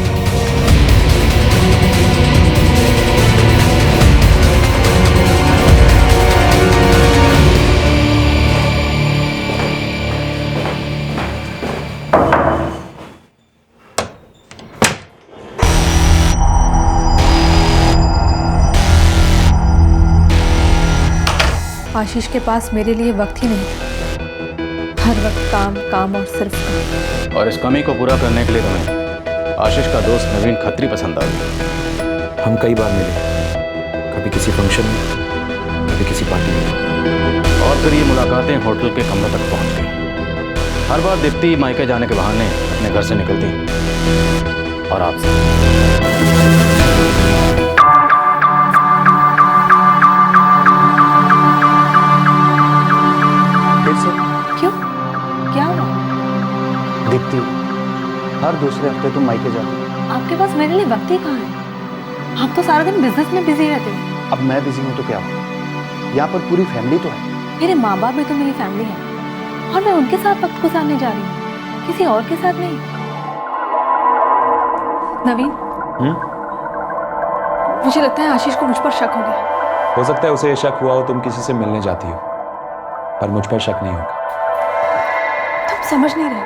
आशीष के पास मेरे लिए वक्त ही नहीं था। हर वक्त काम काम और सिर्फ काम। और इस कमी को पूरा करने के लिए तुम्हें आशीष का दोस्त नवीन खत्री पसंद आ गया। हम कई बार मिले, कभी किसी फंक्शन में, कभी किसी पार्टी में, और फिर ये मुलाकातें होटल के कमरे तक पहुंच गई। हर बार दीप्ति मायके जाने के बहाने अपने घर से निकलती और आपसे। क्यों? क्या हुआ? दीप्ति, हर दूसरे हफ्ते तुम मायके जाती हो। आपके पास मेरे लिए वक्त ही कहाँ है? आप तो सारा दिन बिजनेस में बिजी रहते हो। अब मैं बिजी हूँ तो क्या हुआ? यहाँ पर पूरी फैमिली तो है। मेरे माँ बाप भी तो मेरी फैमिली है और मैं उनके साथ वक्त गुजारने जा रही हूँ, किसी और के साथ नहीं। नवीन, मुझे लगता है आशीष को मुझ पर शक हो गया। हो सकता है उसे शक हुआ हो तुम किसी से मिलने जाती हो, पर मुझ पर शक नहीं होगा। तुम समझ नहीं रहे।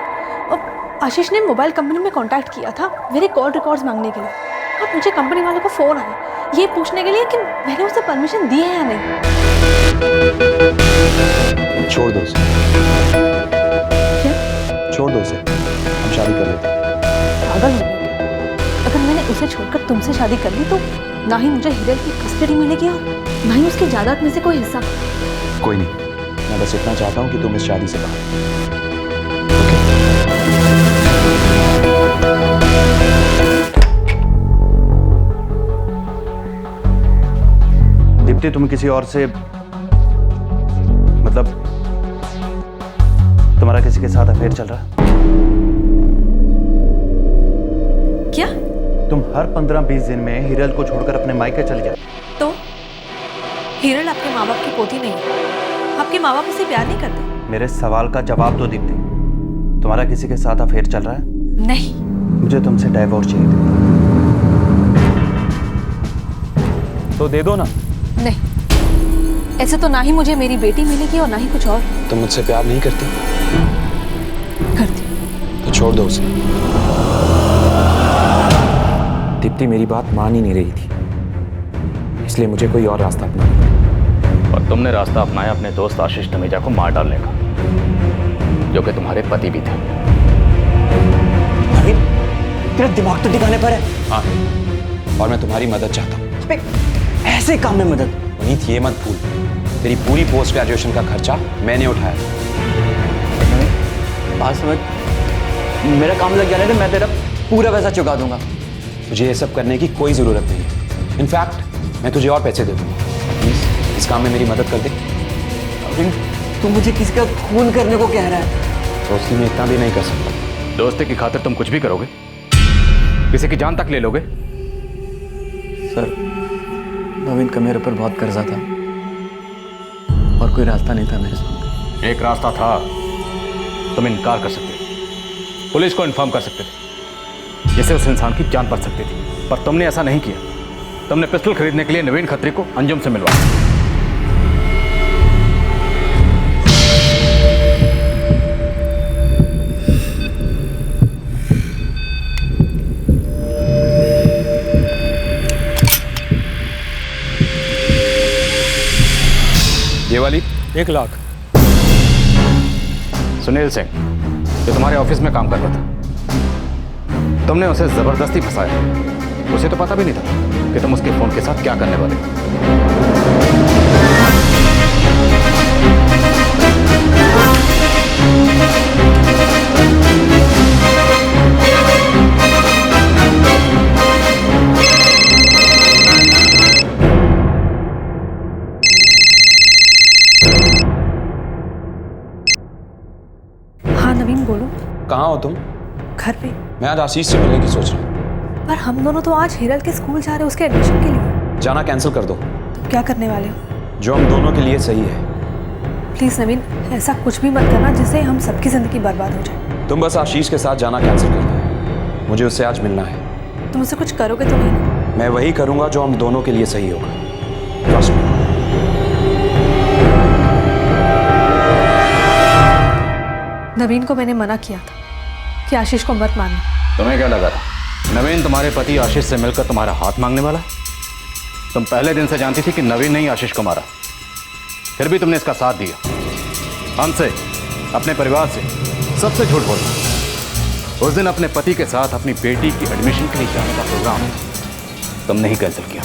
अब आशीष ने मोबाइल कंपनी में कांटेक्ट किया था मेरे कॉल रिकॉर्ड्स मांगने के लिए। अब मुझे कंपनी वालों का फोन आया ये पूछने के लिए कि मैंने उसे परमिशन दी है या नहीं। छोड़ दो उसे। क्या? छोड़ दो उसे, हम शादी कर लेते हैं। पागल हो गया क्या? अगर मैंने उसे छोड़कर तुमसे शादी कर ली तो ना ही मुझे हिरल की कस्टडी मिलेगी और ना ही उसकी जायदाद में से कोई हिस्सा। कोई नहीं, मैं बस इतना चाहता हूँ कि तुम इस शादी से बाहर। दीप्ति, तुम किसी और से मतलब तुम्हारा किसी के साथ अफेयर चल रहा है? क्या? तुम हर 15-20 दिन में हिरल को छोड़कर अपने मायके चले जाते। तो हिरल आपके माँ बाप की पोती नहीं है, आपके माँ बाप उसे प्यार नहीं करते। मेरे सवाल का जवाब दो दीप्ति, तुम्हारा किसी के साथ अफेयर चल रहा है? नहीं। मुझे तुमसे डाइवोर्स चाहिए तो दे दो ना। नहीं, ऐसे तो ना ही मुझे मेरी बेटी मिलेगी और ना ही कुछ और। तुम मुझसे प्यार नहीं करती? करती। तो छोड़ दो उसे। दीप्ति मेरी बात मान ही नहीं रही थी, इसलिए मुझे कोई और रास्ता अपनाना पड़ा। और तुमने रास्ता अपनाया अपने दोस्त आशीष धमीजा को मार डालने का, जो कि तुम्हारे पति भी थे। नवीन, तेरा दिमाग तो ठिकाने पर है। हाँ, और मैं तुम्हारी मदद चाहता हूँ। ऐसे काम में मदद? पुनीत, ये मत भूल, तेरी पूरी पोस्ट ग्रेजुएशन का खर्चा मैंने उठाया। बात समझ, मेरा काम लग जाने दे, मैं तेरा पूरा पैसा चुका दूंगा। मुझे ये सब करने की कोई जरूरत नहीं है। इनफैक्ट मैं तुझे और पैसे दे दूंगा। प्लीज इस काम में मेरी मदद कर दे। तू मुझे किसी का खून करने को कह रहा है? दोस्ती में इतना भी नहीं कर सकता। दोस्ती की खातिर तुम कुछ भी करोगे? किसी की जान तक ले लोगे? सर, नवीन का मेरे ऊपर बहुत कर्जा था और कोई रास्ता नहीं था मेरे सामने। एक रास्ता था, तुम इनकार कर सकते थे, पुलिस को इन्फॉर्म कर सकते थे, जिससे उस इंसान की जान बच सकती थी। पर तुमने ऐसा नहीं किया। तुमने पिस्टल खरीदने के लिए नवीन खत्री को अंजुम से मिलवाया। ये वाली 1 लाख। सुनील सिंह, जो तुम्हारे ऑफिस में काम करता था, तुमने उसे जबरदस्ती फंसाया। उसे तो पता भी नहीं था कि तुम उसके फोन के साथ क्या करने वाले हो। हाँ नवीन, बोलो। कहाँ हो तुम? घर पे। मैं आज आशीष से मिलने की सोच रहा हूँ। पर हम दोनों तो आज हिरल के स्कूल जा रहे हैं उसके एडमिशन के लिए। जाना कैंसिल कर दो। तो क्या करने वाले हो? जो हम दोनों के लिए सही है। प्लीज नवीन, ऐसा कुछ भी मत करना जिससे हम सबकी जिंदगी बर्बाद हो जाए। तुम बस आशीष के साथ जाना कैंसिल कर दो। मुझे उससे आज मिलना है। तुम उसे कुछ करोगे तो नहीं? मैं वही करूंगा जो हम दोनों के लिए सही होगा। Trust me. नवीन को मैंने मना किया था कि आशीष को मत मानना। तुम्हें क्या लगा था नवीन तुम्हारे पति आशीष से मिलकर तुम्हारा हाथ मांगने वाला? तुम पहले दिन से जानती थी कि नवीन ने ही आशीष को मारा, फिर भी तुमने इसका साथ दिया। हमसे, अपने परिवार से, सबसे झूठ बोला। उस दिन अपने पति के साथ अपनी बेटी की एडमिशन के लिए जाने का प्रोग्राम तुमने ही कैंसिल किया,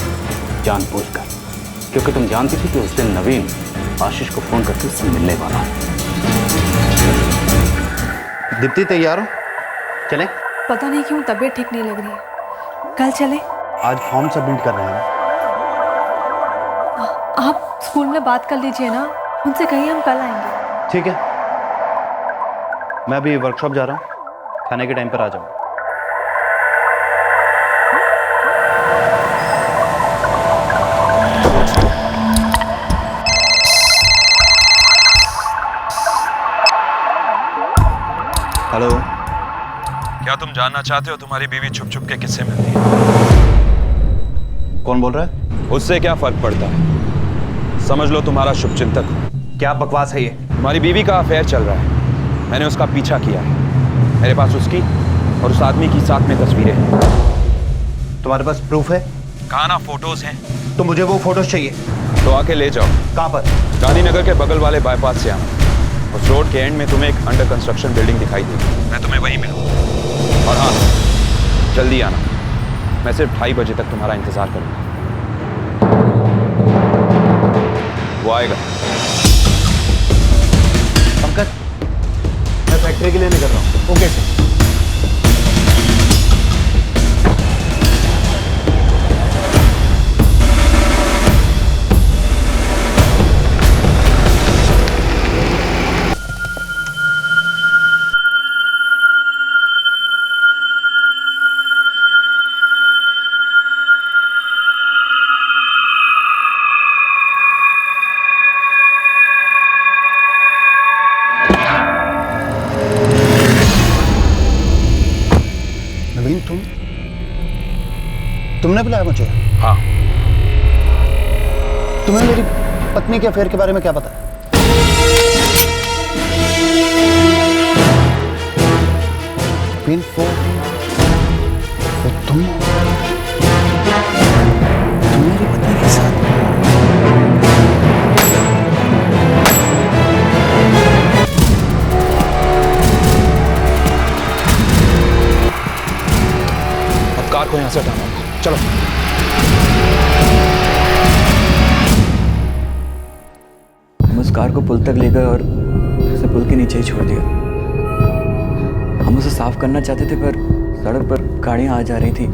जानबूझकर, क्योंकि तुम जानती थी कि उस दिन नवीन आशीष को फोन करके उससे मिलने वाला है। दीप्ति, तैयार हो? चलें? पता नहीं क्यों तबीयत ठीक नहीं लग रही है। कल चले? आज फॉर्म सबमिट कर रहे हैं। आप स्कूल में बात कर लीजिए ना, उनसे कहिए हम कल आएंगे। ठीक है, मैं अभी वर्कशॉप जा रहा हूँ, खाने के टाइम पर आ जाऊँगा। हेलो, क्या तुम जानना चाहते हो तुम्हारी बीवी छुप छुप के किससे मिलती है? कौन बोल रहा है? उससे क्या फर्क पड़ता है, समझ लो तुम्हारा शुभचिंतक हूं। क्या बकवास है ये? तुम्हारी बीवी का अफेयर चल रहा है, मैंने उसका पीछा किया है। मेरे पास उसकी और उस आदमी की साथ में तस्वीरें हैं। तुम्हारे पास प्रूफ है? कहाँ ना, फोटोज हैं। तो मुझे वो फोटोज चाहिए। तो आके ले जाओ। कहाँ पर? गांधीनगर के बगल वाले बाईपास से आना। उस रोड के एंड में तुम्हें एक अंडर कंस्ट्रक्शन बिल्डिंग दिखाई देगी, मैं तुम्हें वहीं मिलूंगा। और हाँ, जल्दी आना, मैं सिर्फ 2:30 बजे तक तुम्हारा इंतजार करूंगा। वो आएगा। पंकज, मैं फैक्ट्री के लिए निकल रहा हूँ। Okay sir. तुमने बुलाया मुझे? हाँ। तुम्हें मेरी पत्नी के अफेयर के बारे में क्या पता? तुम मेरी पत्नी के साथ? अब कार को यहां से हटाना, चलो। हम उस कार को पुल तक ले गए और उसे पुल के नीचे ही छोड़ दिया। हम उसे साफ करना चाहते थे पर सड़क पर गाड़ियां आ जा रही थी,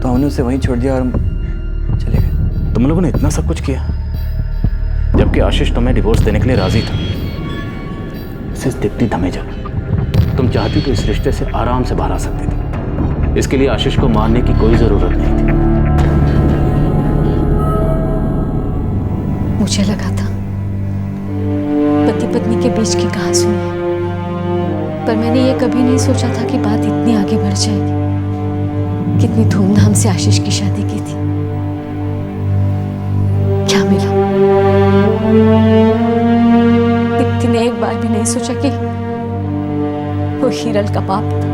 तो हमने उसे वहीं छोड़ दिया और हम चले गए। तुम लोगों ने इतना सब कुछ किया, जबकि आशीष तुम्हें डिवोर्स देने के लिए राजी था। मिसेस दीप्ति धमीजा, तुम चाहती तो इस रिश्ते से आराम से बाहर आ सकती थी। इसके लिए आशीष को मारने की कोई जरूरत नहीं थी। मुझे लगा था पति पत्नी के बीच की कहानी सुनी, पर मैंने ये कभी नहीं सोचा था कि बात इतनी आगे बढ़ जाएगी। कितनी धूमधाम से आशीष की शादी की थी, क्या मिला? दीप्ति ने एक बार भी नहीं सोचा कि वो हिरल का पाप था।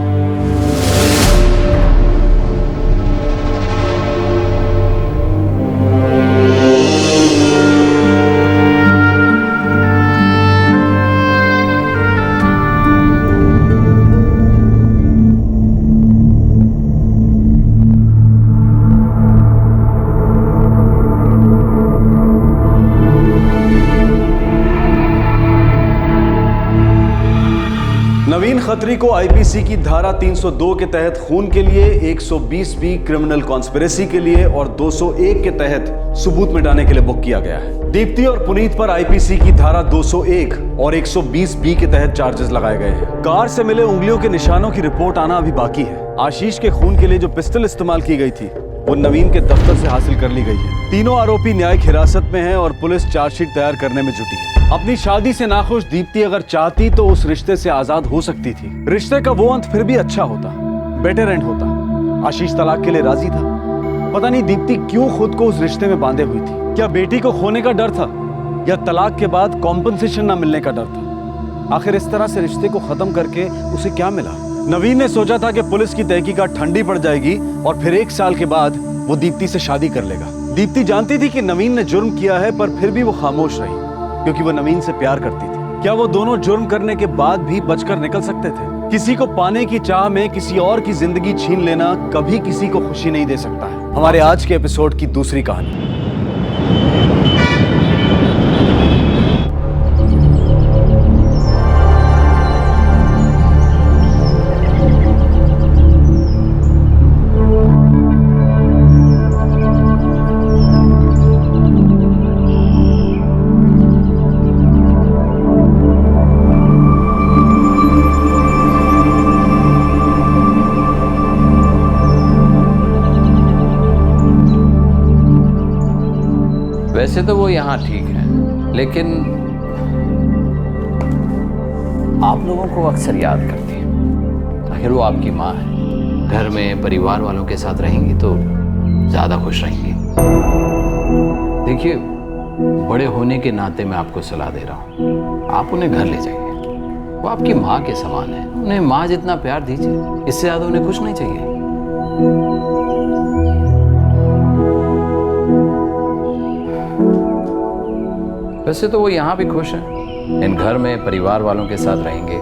नवीन खत्री को आईपीसी की धारा 302 के तहत खून के लिए, 120 बी क्रिमिनल कॉन्स्पिरेसी के लिए और 201 के तहत सबूत मिटाने के लिए बुक किया गया है। दीप्ति और पुनीत पर आईपीसी की धारा 201 और 120 बी के तहत चार्जेस लगाए गए हैं। कार से मिले उंगलियों के निशानों की रिपोर्ट आना अभी बाकी है। आशीष के खून के लिए जो पिस्टल इस्तेमाल की गई थी वो नवीन के दफ्तर से हासिल कर ली गई है। तीनों आरोपी न्यायिक हिरासत में हैं और पुलिस चार्जशीट तैयार करने में जुटी है। अपनी शादी से नाखुश दीप्ति अगर चाहती तो उस रिश्ते से आजाद हो सकती थी। रिश्ते का वो अंत फिर भी अच्छा होता, बेटर एंड होता। आशीष तलाक के लिए राजी था। पता नहीं दीप्ति क्यों खुद को उस रिश्ते में बांधे हुई थी। क्या बेटी को खोने का डर था या तलाक के बाद कॉम्पनसेशन न मिलने का डर था? आखिर इस तरह से रिश्ते को खत्म करके उसे क्या मिला? नवीन ने सोचा था कि पुलिस की तहकीकात ठंडी पड़ जाएगी और फिर 1 साल के बाद वो दीप्ति से शादी कर लेगा। दीप्ति जानती थी कि नवीन ने जुर्म किया है, पर फिर भी वो खामोश रही क्योंकि वो नवीन से प्यार करती थी। क्या वो दोनों जुर्म करने के बाद भी बचकर निकल सकते थे? किसी को पाने की चाह में किसी और की जिंदगी छीन लेना कभी किसी को खुशी नहीं दे सकता है। हमारे आज के एपिसोड की दूसरी कहानी। वैसे तो वो यहाँ ठीक है, लेकिन आप लोगों को अक्सर याद करती है। आखिर वो आपकी माँ है। घर में परिवार वालों के साथ रहेंगी तो ज़्यादा खुश रहेंगी। देखिए, बड़े होने के नाते मैं आपको सलाह दे रहा हूँ, आप उन्हें घर ले जाइए। वो आपकी माँ के समान है, उन्हें माँ जितना प्यार दीजिए, इससे ज़्यादा उन्हें कुछ नहीं चाहिए। वैसे तो वो यहाँ भी खुश हैं, इन घर में परिवार वालों के साथ रहेंगे,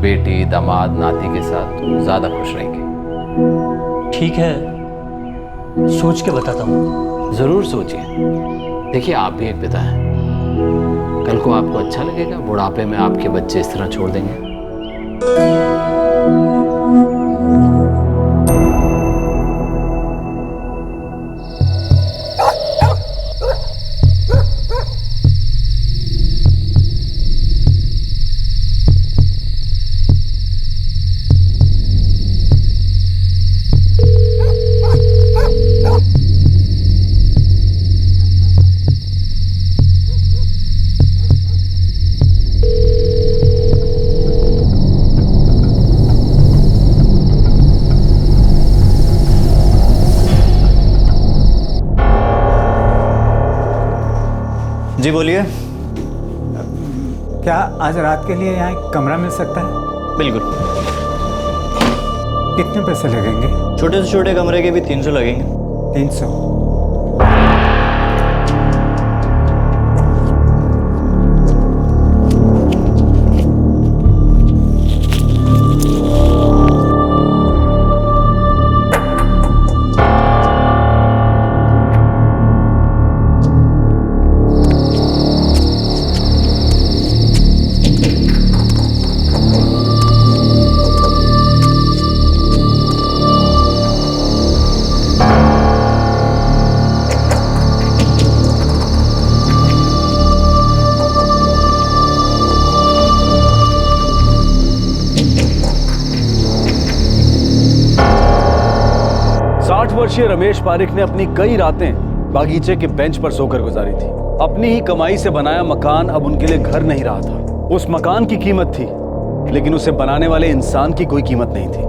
बेटी दामाद नाती के साथ तो ज़्यादा खुश रहेंगे। ठीक है, सोच के बताता हूँ। ज़रूर सोचिए। देखिए, आप भी एक पिता हैं, कल को आपको अच्छा लगेगा बुढ़ापे में आपके बच्चे इस तरह छोड़ देंगे? जी बोलिए। क्या आज रात के लिए यहाँ एक कमरा मिल सकता है? बिल्कुल। कितने पैसे लगेंगे? छोटे से छोटे कमरे के भी 300 लगेंगे। 300। वर्षीय रमेश पारिक ने अपनी कई रातें बागीचे के बेंच पर सोकर गुजारी थी। अपनी ही कमाई से बनाया मकान अब उनके लिए घर नहीं रहा था। उस मकान की कीमत थी, लेकिन उसे बनाने वाले इंसान की कोई कीमत नहीं थी।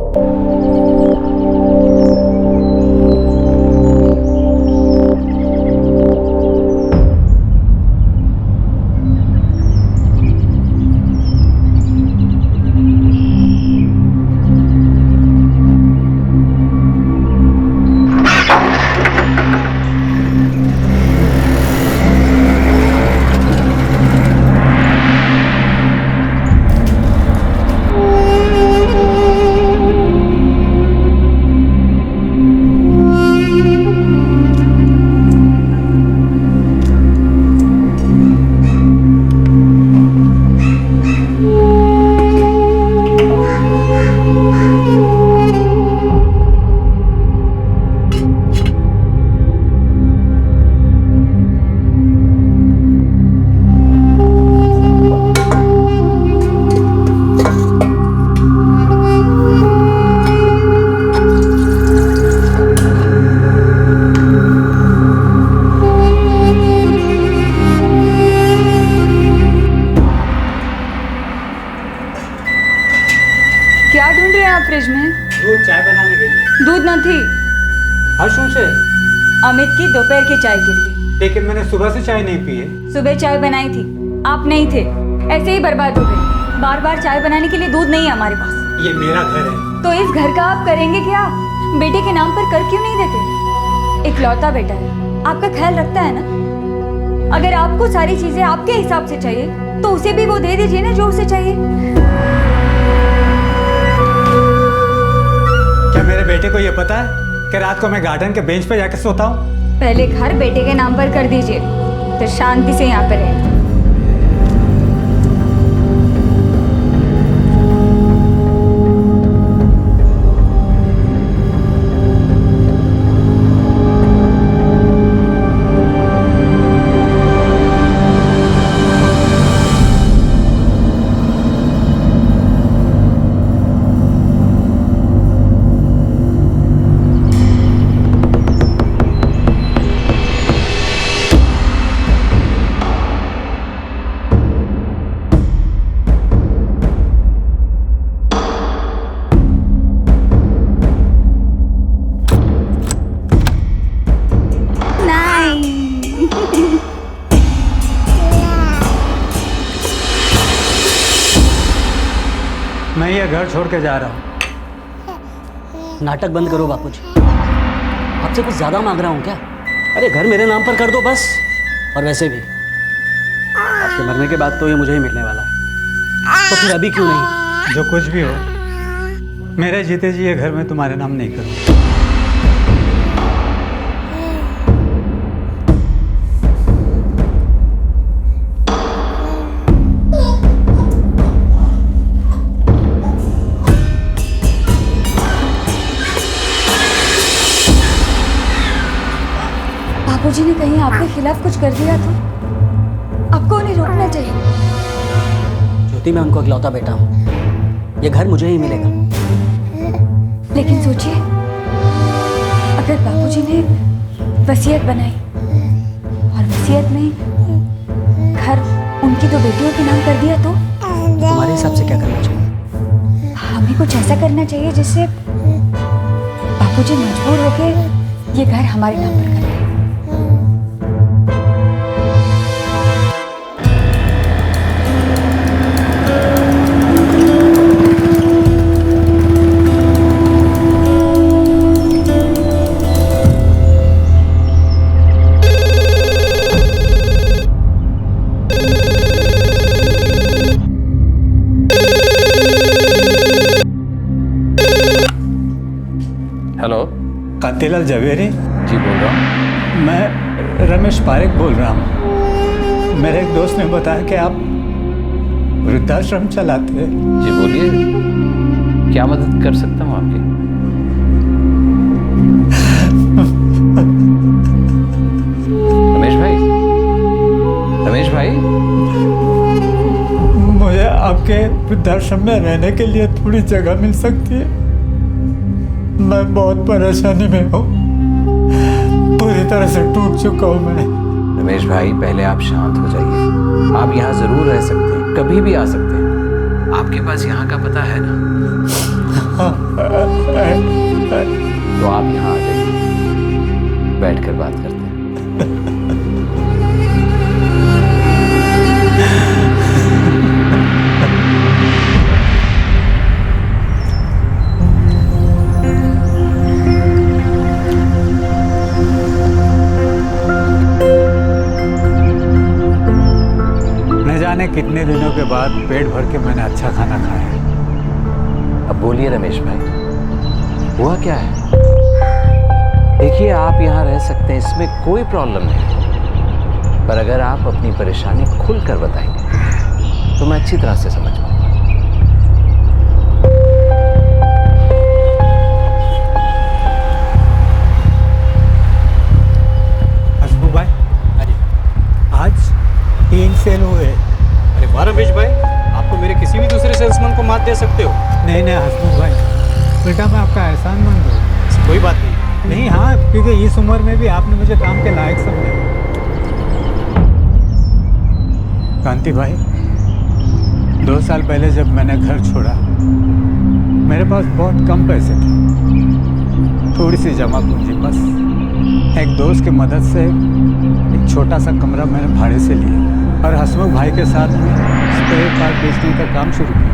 अमित की दोपहर की चाय के लिए। लेकिन मैंने सुबह से चाय नहीं पी है। सुबह चाय बनाई थी, आप नहीं थे, ऐसे ही बर्बाद हो गई। बार बार चाय बनाने के लिए दूध नहीं है हमारे पास। ये मेरा घर है। तो इस घर का आप करेंगे क्या? बेटे के नाम पर कर क्यों नहीं देते? इकलौता बेटा है, आपका ख्याल रखता है ना। अगर आपको सारी चीजें आपके हिसाब से चाहिए तो उसे भी वो दे दीजिए ना जो उसे चाहिए। क्या मेरे बेटे को ये पता है कि रात को मैं गार्डन के बेंच पर जाकर सोता हूँ? पहले घर बेटे के नाम पर कर दीजिए, फिर शांति से यहाँ पर रहे। घर छोड़ के जा रहा हूँ। नाटक बंद करो बापूजी, आपसे कुछ ज्यादा मांग रहा हूँ क्या? अरे घर मेरे नाम पर कर दो बस। और वैसे भी आपके मरने के बाद तो ये मुझे ही मिलने वाला है, तो फिर अभी क्यों नहीं? जो कुछ भी हो, मेरे जीते जी ये घर में तुम्हारे नाम नहीं करूँ। बापूजी ने कहीं आपके खिलाफ कुछ कर दिया तो आपको उन्हें रोकना चाहिए। ज्योति, मैं उनको इकलौता बेटा हूँ, ये घर मुझे ही मिलेगा। लेकिन सोचिए, अगर बापूजी ने वसीयत बनाई और वसीयत में घर उनकी दो बेटियों के नाम कर दिया तो तुम्हारे हिसाब से क्या करना चाहिए? हमें कुछ ऐसा करना चाहिए जिससे बापूजी मजबूर होके ये घर हमारे नाम पर करें। हेलो, कांतिलाल जवेरी जी बोल रहा हूँ। मैं रमेश पारेख बोल रहा हूँ। मेरे एक दोस्त ने बताया कि आप वृद्धाश्रम चलाते हैं। जी बोलिए, क्या मदद कर सकता हूँ आपकी? रमेश भाई, रमेश भाई, मुझे आपके वृद्धाश्रम में रहने के लिए थोड़ी जगह मिल सकती है? मैं बहुत परेशानी में हूँ, पूरी तरह से टूट चुका हूँ मैं। रमेश भाई, पहले आप शांत हो जाइए। आप यहाँ जरूर रह सकते हैं, कभी भी आ सकते हैं। आपके पास यहाँ का पता है ना? तो आप यहाँ आ जाइए, बैठकर बात करते हैं। कितने दिनों के बाद पेट भर के मैंने अच्छा खाना खाया। अब बोलिए रमेश भाई, हुआ क्या है? देखिए, आप यहाँ रह सकते हैं, इसमें कोई प्रॉब्लम नहीं, पर अगर आप अपनी परेशानी खुलकर बताएंगे तो मैं अच्छी तरह से समझ पाऊंगा। हसमू भाई, आज 3 सेल हुए। अरे वाह रमेश भाई, आप तो मेरे किसी भी दूसरे सेल्समैन को मात दे सकते हो। नहीं नहीं हसमू भाई, बेटा मैं आपका एहसानमंद हूँ। कोई बात नहीं। नहीं, हाँ, क्योंकि इस उम्र में भी आपने मुझे काम के लायक समझा। कांति भाई, 2 साल पहले जब मैंने घर छोड़ा, मेरे पास बहुत कम पैसे थे, थोड़ी सी जमा पूंजी बस। एक दोस्त की मदद से एक छोटा सा कमरा मैंने भाड़े से लिया और हसमुख भाई के साथ में स्पेयर पार्ट बेचने का काम शुरू किया।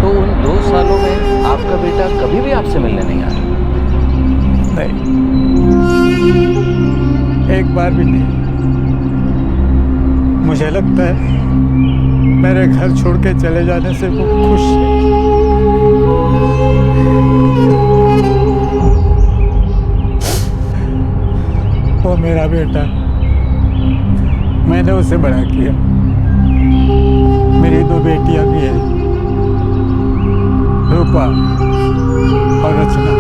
तो उन 2 सालों में आपका बेटा कभी भी आपसे मिलने नहीं आया? नहीं, एक बार भी नहीं। मुझे लगता है मेरे घर छोड़ के चले जाने से वो खुश है। वो मेरा बेटा, मैंने उसे बड़ा किया। मेरी 2 बेटियां भी हैं, रूपा और रचना।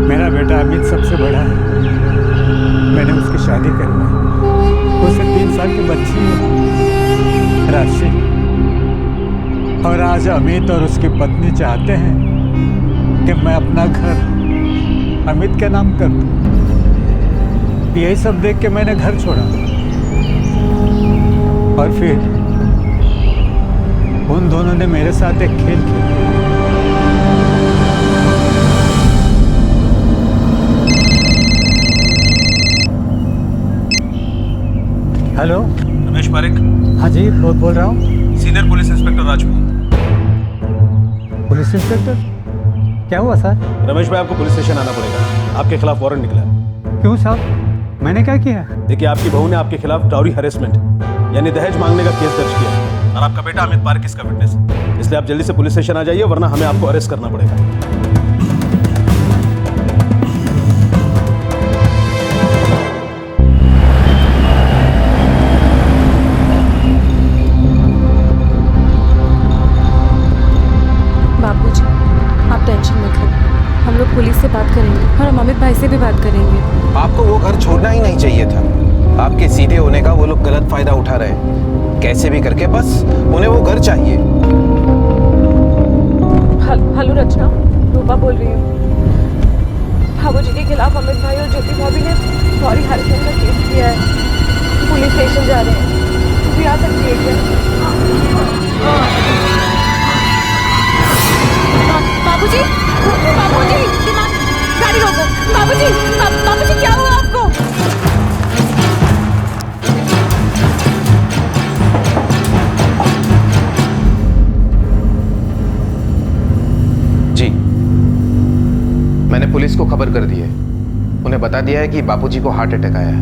मेरा बेटा अमित सबसे बड़ा है, मैंने उसकी शादी करवाई। उसे 3 साल की बच्ची है राशि। और आज अमित और उसकी पत्नी चाहते हैं कि मैं अपना घर अमित के नाम कर दूं। यही सब देख के मैंने घर छोड़ा और फिर उन दोनों ने मेरे साथ एक खेल खेला। हेलो, रमेश पारेख। हाँ जी, बोल रहा हूँ। Senior police inspector Rajput. Police police inspector, क्या हुआ सर? रमेश भाई, आपको पुलिस स्टेशन आना पड़ेगा। आपके खिलाफ वारंट निकला है। क्यों साहब, मैंने क्या किया? देखिए, आपकी बहू ने आपके खिलाफ डाउरी हैरेसमेंट यानी दहेज मांगने का केस दर्ज किया है और आपका बेटा अमित पार्क इसका विटनेस है। इसलिए आप जल्दी से पुलिस स्टेशन आ जाइए, वरना हमें आपको अरेस्ट करना पड़ेगा। बापूजी, आप टेंशन मत लो, हम लोग पुलिस से बात करेंगे और हम अमित भाई से भी बात करेंगे। आपको वो घर छोड़ना ही नहीं चाहिए था। आपके सीधे होने का वो लोग गलत फायदा उठा रहे हैं। कैसे भी करके बस उन्हें वो घर चाहिए। हेलो रचना, रूपा बोल रही हूँ। बाबूजी के खिलाफ अमित भाई और ज्योति भाभी ने डॉरी हैरेसमेंट का केस किया है। पुलिस स्टेशन जा रहे हैं, भी आ सकती है क्या? बाबूजी, बाबूजी, गाड़ी रोको। बाबूजी, बाबूजी क्या हुआ आपको? जी, मैंने पुलिस को खबर कर दी है। उन्हें बता दिया है कि बापूजी को हार्ट अटैक आया है।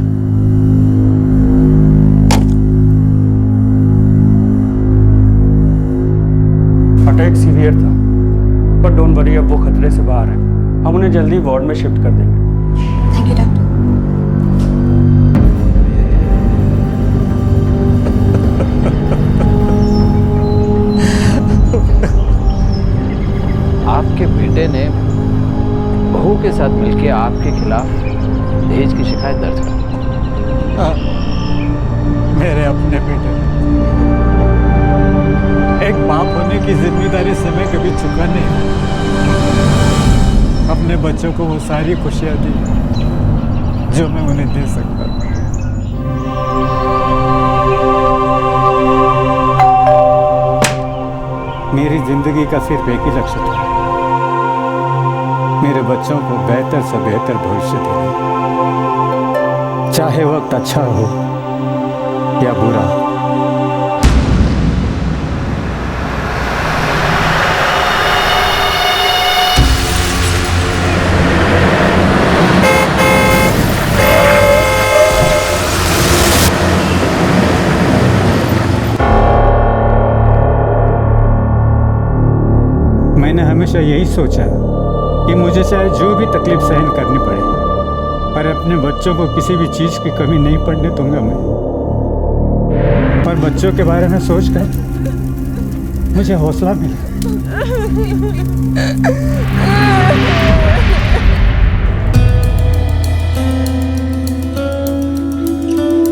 अटैक सीवियर था, पर डोंट वरी, अब वो खतरे से बाहर है। हम उन्हें जल्दी वार्ड में शिफ्ट कर देंगे। Thank you doctor. आपके बेटे ने बहू के साथ मिलकर आपके खिलाफ दहेज की शिकायत दर्ज कर दी। मेरे अपने बेटे, एक बाप होने की जिम्मेदारी से मैं कभी चुका नहीं। अपने बच्चों को वो सारी खुशियां दी जो मैं उन्हें दे सकता था। मेरी जिंदगी का सिर्फ एक ही लक्ष्य था, मेरे बच्चों को बेहतर से बेहतर भविष्य देना, चाहे वक्त अच्छा हो या बुरा। मैंने हमेशा यही सोचा कि मुझे चाहे जो भी तकलीफ सहन करनी पड़े, पर अपने बच्चों को किसी भी चीज़ की कमी नहीं पड़ने दूंगा मैं। पर बच्चों के बारे में सोचकर मुझे हौसला मिला।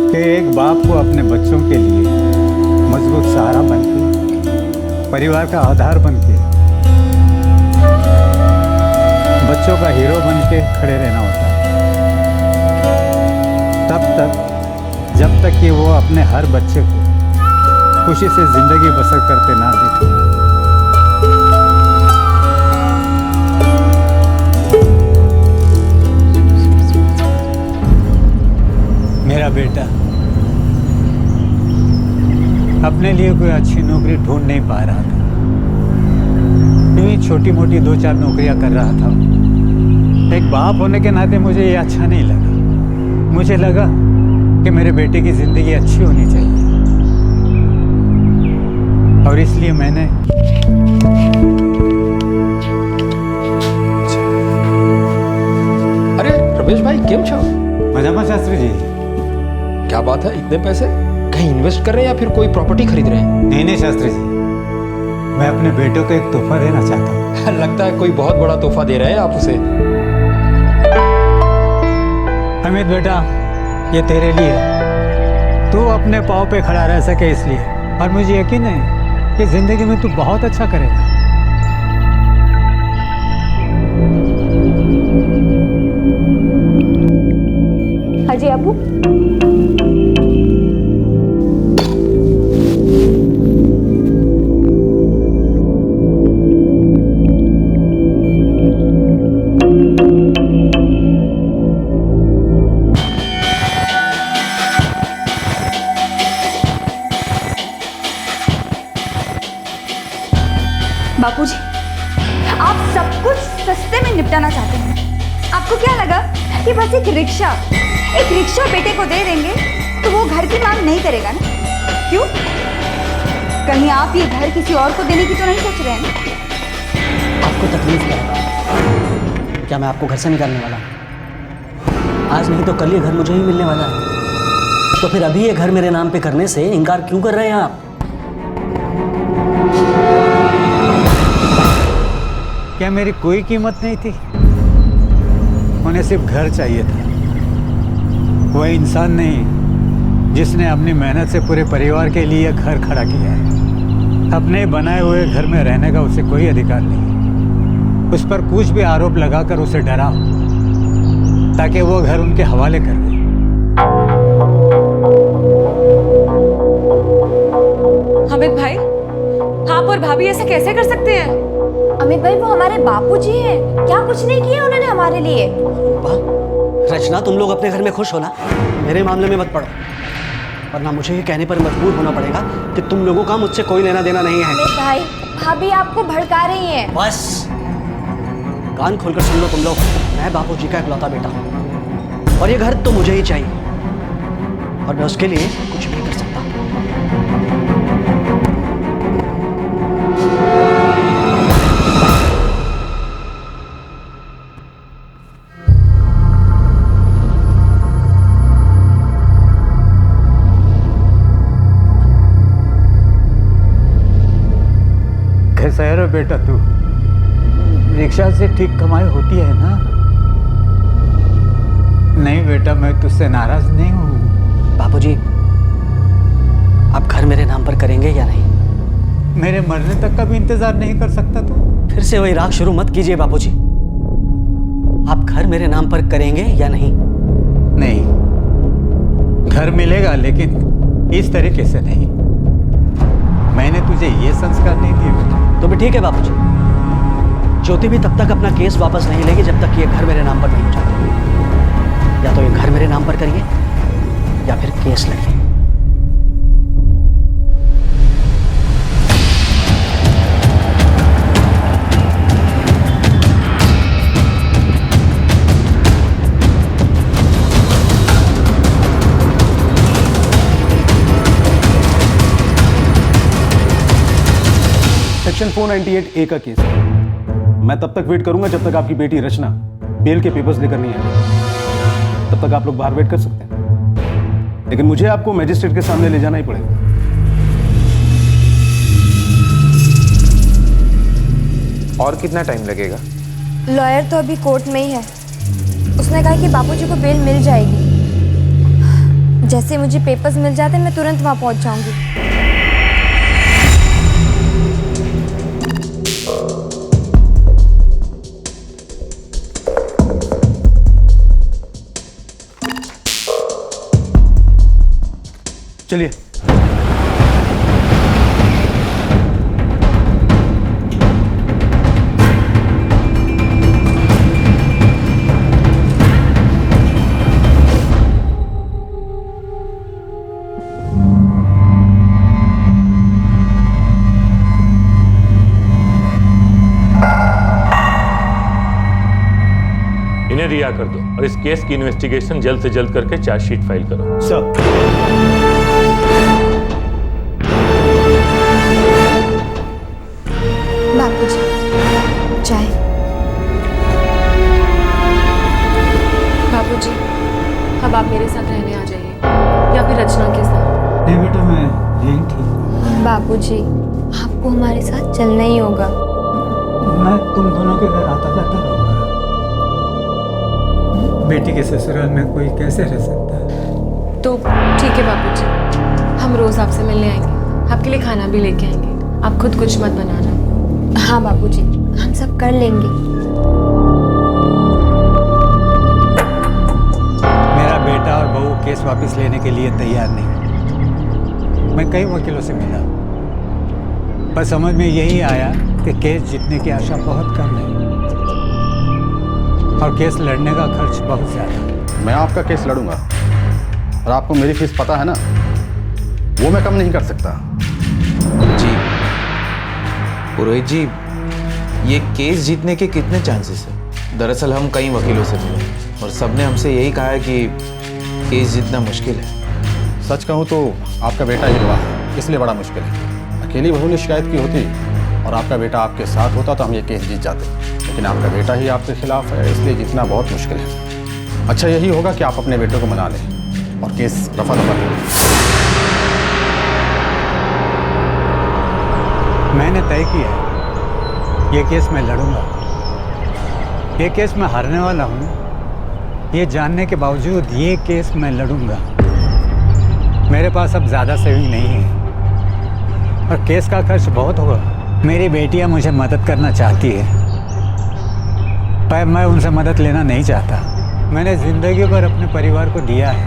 कि एक बाप को अपने बच्चों के लिए मजबूत सहारा बनके, परिवार का आधार बनके, बच्चों का हीरो बन के खड़े रहना होता है। तब तक जब तक कि वो अपने हर बच्चे को खुशी से जिंदगी बसर करते ना देखें। मेरा बेटा अपने लिए कोई अच्छी नौकरी ढूंढ नहीं पा रहा था, इन्हीं छोटी मोटी 2-4 नौकरियां कर रहा था। एक बाप होने के नाते मुझे ये अच्छा नहीं लगा। मुझे लगा कि मेरे बेटे की जिंदगी अच्छी होनी चाहिए, और इसलिए मैंने अरे रमेश भाई, क्यों छो? मजामा शास्त्री जी। क्या बात है, इतने पैसे कहीं इन्वेस्ट कर रहे हैं या फिर कोई प्रॉपर्टी खरीद रहे हैं? नहीं नहीं शास्त्री जी, मैं अपने बेटों को एक तोहफा देना चाहता हूँ। लगता है कोई बहुत बड़ा तोहफा दे रहे हैं आप उसे। अमित बेटा, ये तेरे लिए, तू अपने पाँव पे खड़ा रह सके इसलिए, और मुझे यकीन है कि जिंदगी में तू बहुत अच्छा करेगा। अजय अबू, बापूजी, सस्ते में निपटाना चाहते हैं। आपको क्या लगा कि बस एक रिक्शा बेटे को दे देंगे तो वो घर की मांग नहीं करेगा ना? क्यों? कहीं आप ये घर किसी और को देने की तो नहीं सोच रहे हैं ना? आपको तकलीफ क्या है? क्या मैं आपको घर से निकालने वाला हूँ? आज नहीं तो कल ये घर मुझे ही मिलने वाला है। तो फिर अभी ये घर मेरे नाम पे करने से इनकार क्यों कर रहे हैं आप? क्या मेरी कोई कीमत नहीं थी? उन्हें सिर्फ घर चाहिए था। वह इंसान नहीं जिसने अपनी मेहनत से पूरे परिवार के लिए घर खड़ा किया है। अपने बनाए हुए घर में रहने का उसे कोई अधिकार नहीं। उस पर कुछ भी आरोप लगाकर उसे डराओ ताकि वो घर उनके हवाले कर दे। अमित भाई, आप और भाभी ऐसा कैसे कर सकते हैं? अमित भाई, वो हमारे बापूजी हैं। क्या कुछ नहीं किया उन्होंने हमारे लिए। रचना, तुम लोग अपने घर में खुश हो ना, मेरे मामले में मत पड़ो, वरना मुझे ये कहने पर मजबूर होना पड़ेगा कि तुम लोगों का मुझसे कोई लेना देना नहीं है। अमित भाई, भाभी आपको भड़का रही हैं। बस कान खोलकर सुन लो तुम लोग। मैं बापूजी का इकलौता बेटा हूँ और ये घर तो मुझे ही चाहिए और मैं उसके लिए कुछ भी कर सकता हूँ। कैसा है रे बेटा तू? रिक्शा से ठीक कमाई होती है ना? नहीं बेटा, मैं तुझसे नाराज नहीं हूँ। बापूजी, आप घर मेरे नाम पर करेंगे या नहीं? मेरे मरने तक का भी इंतजार नहीं कर सकता तू? फिर से वही राग शुरू मत कीजिए बापूजी। आप घर मेरे नाम पर करेंगे या नहीं? नहीं, घर मिलेगा लेकिन इस तरीके से नहीं। मैंने तुझे ये संस्कार नहीं दिए बेटा। तो भी ठीक है बापूजी। ज्योति भी तब तक अपना केस वापस नहीं लेगी जब तक ये घर मेरे नाम पर नहीं हो जाता। या तो ये घर मेरे नाम पर करिए या फिर केस लड़िए। सेक्शन 498A का केस है। मैं तब तक वेट करूंगा जब तक आपकी बेटी रचना बेल के पेपर्स लेकर नहीं आएगी। तब तक आप लोग बाहर वेट कर सकते हैं, लेकिन मुझे आपको मजिस्ट्रेट के सामने ले जाना ही पड़ेगा। और कितना टाइम लगेगा? लॉयर तो अभी कोर्ट में ही है। उसने कहा कि बापूजी को बेल मिल जाएगी। जैसे मुझे पेपर्स मिल जाते मैं तुरंत वहां पहुंच जाऊंगी। चलिए। इन्हें रिहा कर दो और इस केस की इन्वेस्टिगेशन जल्द से जल्द करके चार्जशीट फाइल करो। सर। बापूजी, चाय। बापूजी, अब आप मेरे साथ रहने आ जाइए या फिर रचना के साथ। नहीं बेटा, मैं यही ठीक। बापूजी, आपको हमारे साथ चलना ही होगा। मैं तुम दोनों के घर आता जाता रहूंगा। बेटी के ससुराल में कोई कैसे रह सकता है? तो ठीक है बापूजी, हम रोज आपसे मिलने आएंगे, आपके लिए खाना भी लेके आएंगे। आप खुद कुछ मत बनाना। हाँ बापूजी, हम सब कर लेंगे। मेरा बेटा और बहू केस वापस लेने के लिए तैयार नहीं। मैं कई वकीलों से मिला, पर समझ में यही आया कि केस जीतने की आशा बहुत कम है और केस लड़ने का खर्च बहुत ज़्यादा। मैं आपका केस लड़ूंगा और आपको मेरी फीस पता है ना, वो मैं कम नहीं कर सकता। जी पुरोहित जी, ये केस जीतने के कितने चांसेस है? दरअसल हम कई वकीलों से मिले और सबने हमसे यही कहा है कि केस जीतना मुश्किल है। सच कहूँ तो आपका बेटा ही गवाह है, इसलिए बड़ा मुश्किल है। अकेली बहू ने शिकायत की होती और आपका बेटा आपके साथ होता तो हम ये केस जीत जाते, लेकिन आपका बेटा ही आपके खिलाफ है, इसलिए जीतना बहुत मुश्किल है। अच्छा यही होगा कि आप अपने बेटे को मना लें और केस रफा दफा करें। मैंने तय किया है ये केस मैं लड़ूंगा। ये केस मैं हारने वाला हूँ, ये जानने के बावजूद ये केस मैं लड़ूंगा। मेरे पास अब ज़्यादा सेविंग नहीं है और केस का खर्च बहुत होगा। मेरी बेटियाँ मुझे मदद करना चाहती है, पर मैं उनसे मदद लेना नहीं चाहता। मैंने ज़िंदगी भर अपने परिवार को दिया है,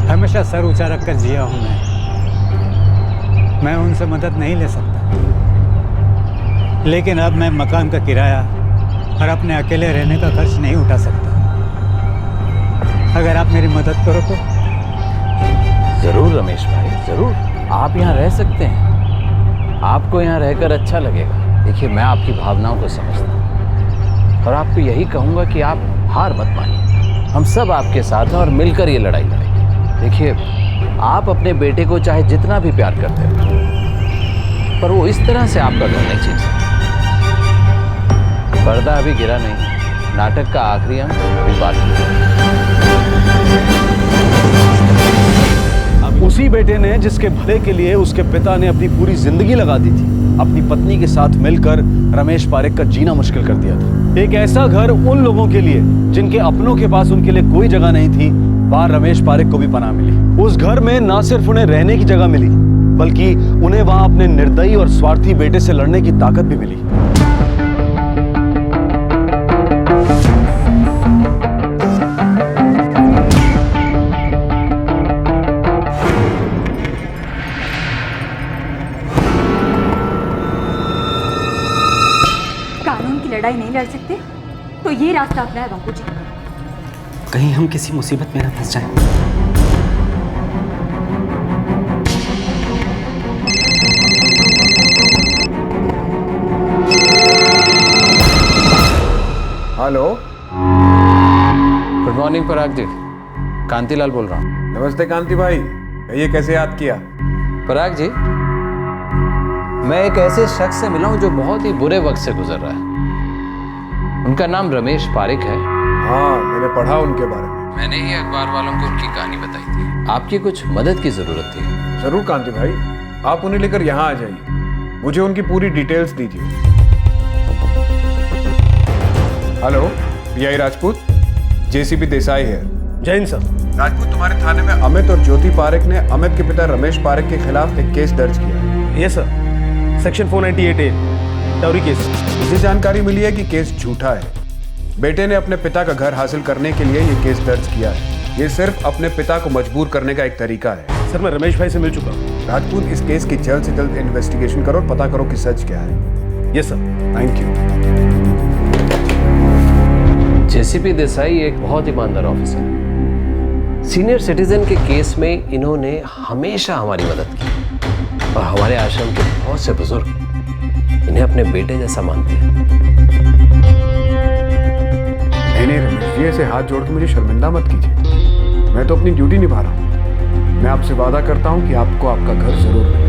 हमेशा सर ऊंचा रखकर जिया हूँ मैं उनसे मदद नहीं ले सकता। लेकिन अब मैं मकान का किराया और अपने अकेले रहने का खर्च नहीं उठा सकता। अगर आप मेरी मदद करो तो। जरूर रमेश भाई, जरूर। आप यहाँ रह सकते हैं, आपको यहाँ रहकर अच्छा लगेगा। देखिए मैं आपकी भावनाओं को समझता हूँ और आपको यही कहूँगा कि आप हार मत मानिए। हम सब आपके साथ हैं और मिलकर ये लड़ाई लड़ेंगे। देखिए आप अपने बेटे को चाहे जितना भी प्यार करते हो, पर वो इस तरह से आपका घर नहीं छीन सकता। पर्दा अभी गिरा नहीं, नाटक का आखिरी अंक अभी बाकी है। उसी बेटे ने जिसके भले के लिए उसके पिता ने अपनी पूरी जिंदगी लगा दी थी, अपनी पत्नी के साथ मिलकर रमेश पारेख का जीना मुश्किल कर दिया था। एक ऐसा घर उन लोगों के लिए जिनके अपनों के पास उनके लिए कोई जगह नहीं थी, वहां रमेश पारेख को भी पनाह मिली। उस घर में ना सिर्फ उन्हें रहने की जगह मिली, बल्कि उन्हें वहां अपने निर्दयी और स्वार्थी बेटे से लड़ने की ताकत भी मिली। लड़ाई नहीं लड़ सकते तो ये रास्ता अपनाए बापूजी। कहीं हम किसी मुसीबत में न फंस जाएं। हेलो, गुड मॉर्निंग पराग जी, कांतिलाल बोल रहा हूँ। नमस्ते कांति भाई, कहिए कैसे याद किया? पराग जी, मैं एक ऐसे शख्स से मिला हूँ जो बहुत ही बुरे वक्त से गुजर रहा है। उनका नाम रमेश पारेख है। हाँ, मैंने पढ़ा उनके बारे में। मैंने ही अखबार वालों को उनकी कहानी बताई थी। आपकी कुछ मदद की जरूरत थी। जरूर कांति भाई, आप उन्हें लेकर यहाँ आ जाइए, मुझे उनकी पूरी डिटेल्स दीजिए। Hello, PI Rajput, JCP Desai है। जय हिंद सर। राजपूत, तुम्हारे थाने में अमित और ज्योति पारेख ने अमित के पिता रमेश पारेख के खिलाफ एक केस दर्ज किया। ये sir, section 498A, dowry case. मुझे जानकारी मिली है कि केस झूठा है। बेटे ने अपने पिता का घर हासिल करने के लिए ये केस दर्ज किया है। ये सिर्फ अपने पिता को मजबूर करने का एक तरीका है। सर, मैं रमेश भाई से मिल चुका हूँ। राजपूत, इस केस की जल्द से जल्द इन्वेस्टिगेशन करो और पता करो कि सच क्या है। Yes sir. Thank you. JCP Desai एक बहुत ईमानदार ऑफिसर है। सीनियर सिटीजन के केस में इन्होंने हमेशा हमारी मदद की और हमारे आश्रम के बहुत से बुजुर्ग इन्हें अपने बेटे जैसा मानते हैं। नहीं रमेश जी, ऐसे हाथ जोड़ के मुझे शर्मिंदा मत कीजिए। मैं तो अपनी ड्यूटी निभा रहा हूँ। मैं आपसे वादा करता हूँ कि आपको आपका घर जरूर मिलेगा।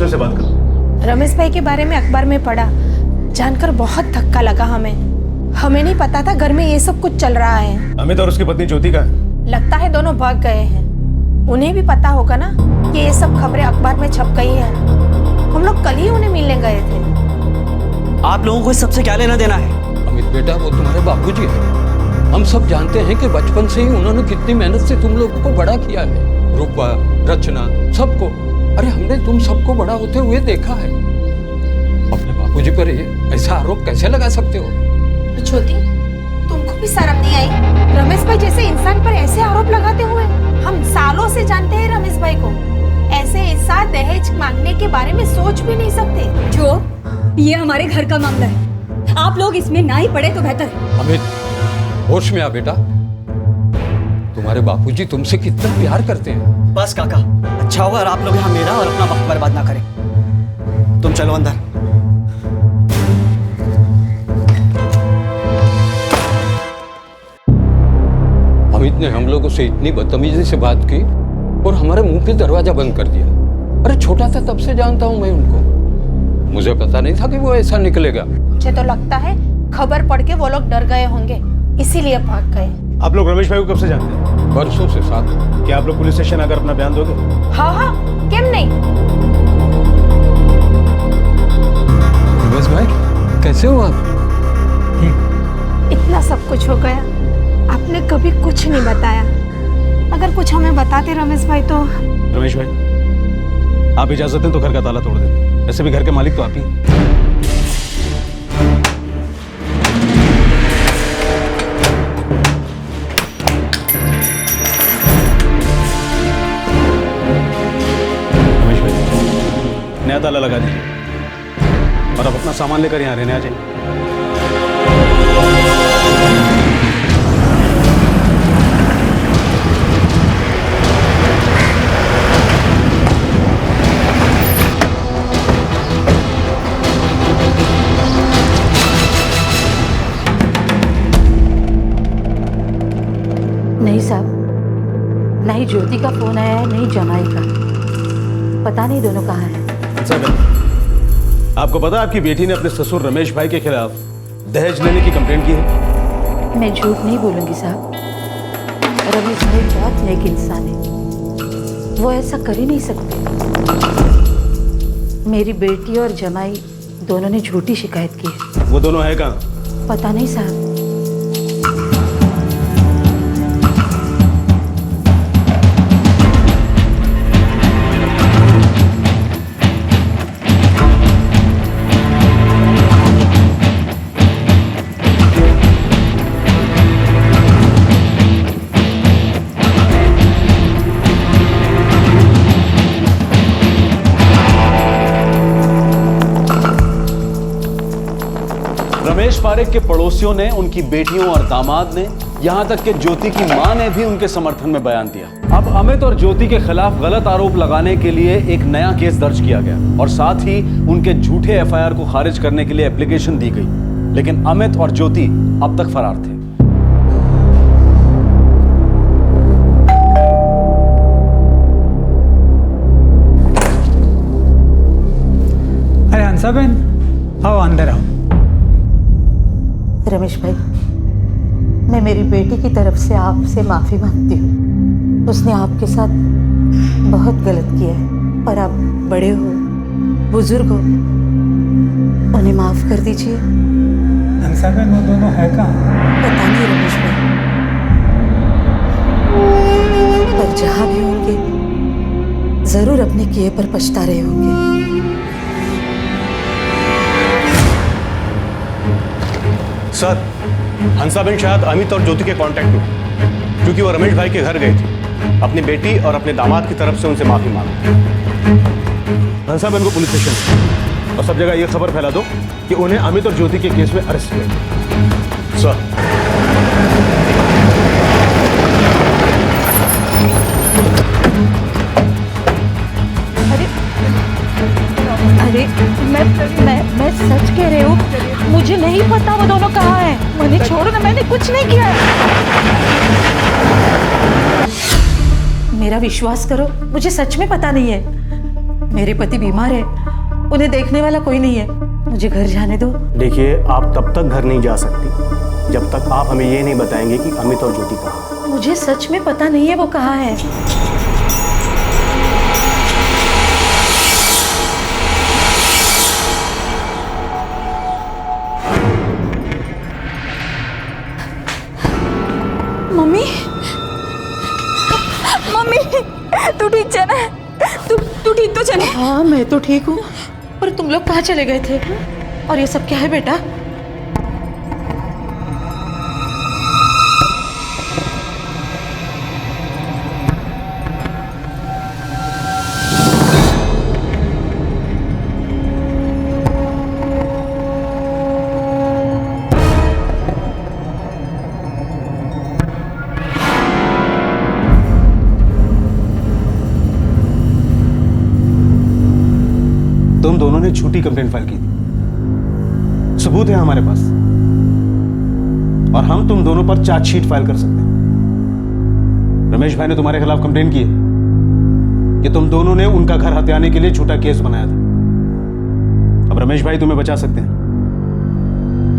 से बात करो। रमेश भाई के बारे में अखबार में पढ़ा, जानकर बहुत धक्का लगा हमें। हमें नहीं पता था घर में ये सब कुछ चल रहा है। अमित और उसकी पत्नी ज्योति का है। लगता है दोनों भाग गए हैं। उन्हें भी पता होगा ना कि ये सब खबरें अखबार में छप गई है। हम लोग कल ही उन्हें मिलने गए थे। आप लोगों को सबसे क्या लेना देना है? अमित बेटा, वो तुम्हारे बापूजी हैं। हम सब जानते हैं कि बचपन से ही उन्होंने कितनी मेहनत से तुम लोगों को बड़ा किया है। रूपा, रचना, सबको। अरे हमने तुम सबको बड़ा होते हुए देखा है। अपने बापूजी पर ये ऐसा आरोप कैसे लगा सकते हो? ज्योति, तुम भी शर्म नहीं आई रमेश भाई जैसे इंसान पर ऐसे आरोप लगाते हुए? हम सालों से जानते हैं रमेश भाई को, ऐसे ऐसा दहेज मांगने के बारे में सोच भी नहीं सकते। जो ये हमारे घर का मामला है, आप लोग इसमें ना ही पड़े तो बेहतर है। अमित होश में आ बेटा, तुम्हारे बापूजी तुमसे कितना प्यार करते हैं। बस काका, अच्छा होगा और आप लोग यहाँ मेरा और अपना वक्त बर्बाद ना करें। तुम चलो अंदर। अमित ने हम लोगों से इतनी बदतमीजी से बात की और हमारे मुंह पे दरवाजा बंद कर दिया। अरे छोटा था तब से जानता हूँ मैं उनको, मुझे पता नहीं था कि वो ऐसा निकलेगा। मुझे तो लगता है खबर पढ़ के वो लोग डर गए होंगे, इसीलिए भाग गए। आप लोग रमेश भाई को कब से जानते हैं? बरसों से साथ। क्या आप लोग पुलिस स्टेशन आकर अपना बयान दोगे? हाँ हाँ, क्यों नहीं। रमेश भाई कैसे हो आप? इतना सब कुछ हो गया, आपने कभी कुछ नहीं बताया। अगर कुछ हमें बताते रमेश भाई तो। रमेश भाई आप इजाजत दें तो घर का ताला तोड़ दें, वैसे भी घर के मालिक तो आप ही। रमेश भाई नया ताला लगा दीजिए और अब अपना सामान लेकर यहाँ रहने आ जाइए। नहीं साहब, नहीं ज्योति का फोन आया है, नहीं जमाई का। पता नहीं दोनों कहाँ हैं। आपको पता है आपकी बेटी ने अपने ससुर रमेश भाई के खिलाफ दहेज लेने की कंप्लेंट की है? मैं झूठ नहीं बोलूंगी साहब, रमेश भाई बहुत नेक इंसान है, वो ऐसा कर ही नहीं सकते। मेरी बेटी और जमाई दोनों ने झूठी शिकायत की है। वो दोनों है कहाँ? पता नहीं साहब। रमेश पारेख के पड़ोसियों ने, उनकी बेटियों और दामाद ने, यहां तक कि ज्योति की मां ने भी उनके समर्थन में बयान दिया। अब अमित और ज्योति के खिलाफ गलत आरोप लगाने के लिए एक नया केस दर्ज किया गया और साथ ही उनके झूठे एफआईआर को खारिज करने के लिए एप्लीकेशन दी गई। लेकिन अमित और ज्योति अब तक फरार थे। अरे हंसाबेन, आओ अंदर आओ। रमेश भाई, मैं मेरी बेटी की तरफ से आपसे माफ़ी मांगती हूँ। उसने आपके साथ बहुत गलत किया है और आप बड़े हो, बुजुर्ग हो, उन्हें माफ़ कर दीजिए। हंसाबेन, वो दोनों है कहाँ? पता नहीं रमेश भाई, पर जहाँ भी होंगे ज़रूर अपने किए पर पछता रहे होंगे। सर, हंसाबेन शायद अमित और ज्योति के कांटेक्ट में, क्योंकि वो रमेश भाई के घर गई थी अपनी बेटी और अपने दामाद की तरफ से उनसे माफी मांगी। हंसाबेन को पुलिस स्टेशन और सब जगह ये खबर फैला दो कि उन्हें अमित और ज्योति के केस में अरेस्ट किया। सर, अरे मैं सच कह रही हूँ, मुझे नहीं पता वो दोनों कहाँ हैं। मुझे छोड़ो ना, मैंने कुछ नहीं किया है। मेरा विश्वास करो, मुझे सच में पता नहीं है। मेरे पति बीमार है, उन्हें देखने वाला कोई नहीं है। मुझे घर जाने दो। देखिए, आप तब तक घर नहीं जा सकती जब तक आप हमें ये नहीं बताएंगे कि अमित और ज्योति कहाँ। मुझे सच में पता नहीं है वो कहाँ है। मम्मी, मम्मी, तू ठीक है ना? तू ठीक तो चले? हाँ, मैं तो ठीक हूँ, पर तुम लोग कहाँ चले गए थे? और ये सब क्या है बेटा? दोनों ने झूठी कंप्लेंट फाइल की थी। सबूत है हमारे पास और हम तुम दोनों पर चार्जशीट फाइल कर सकते हैं। रमेश भाई ने तुम्हारे खिलाफ कंप्लेंट की है कि तुम दोनों ने उनका घर हथियाने के लिए झूठा केस बनाया था। अब रमेश भाई तुम्हें बचा सकते हैं,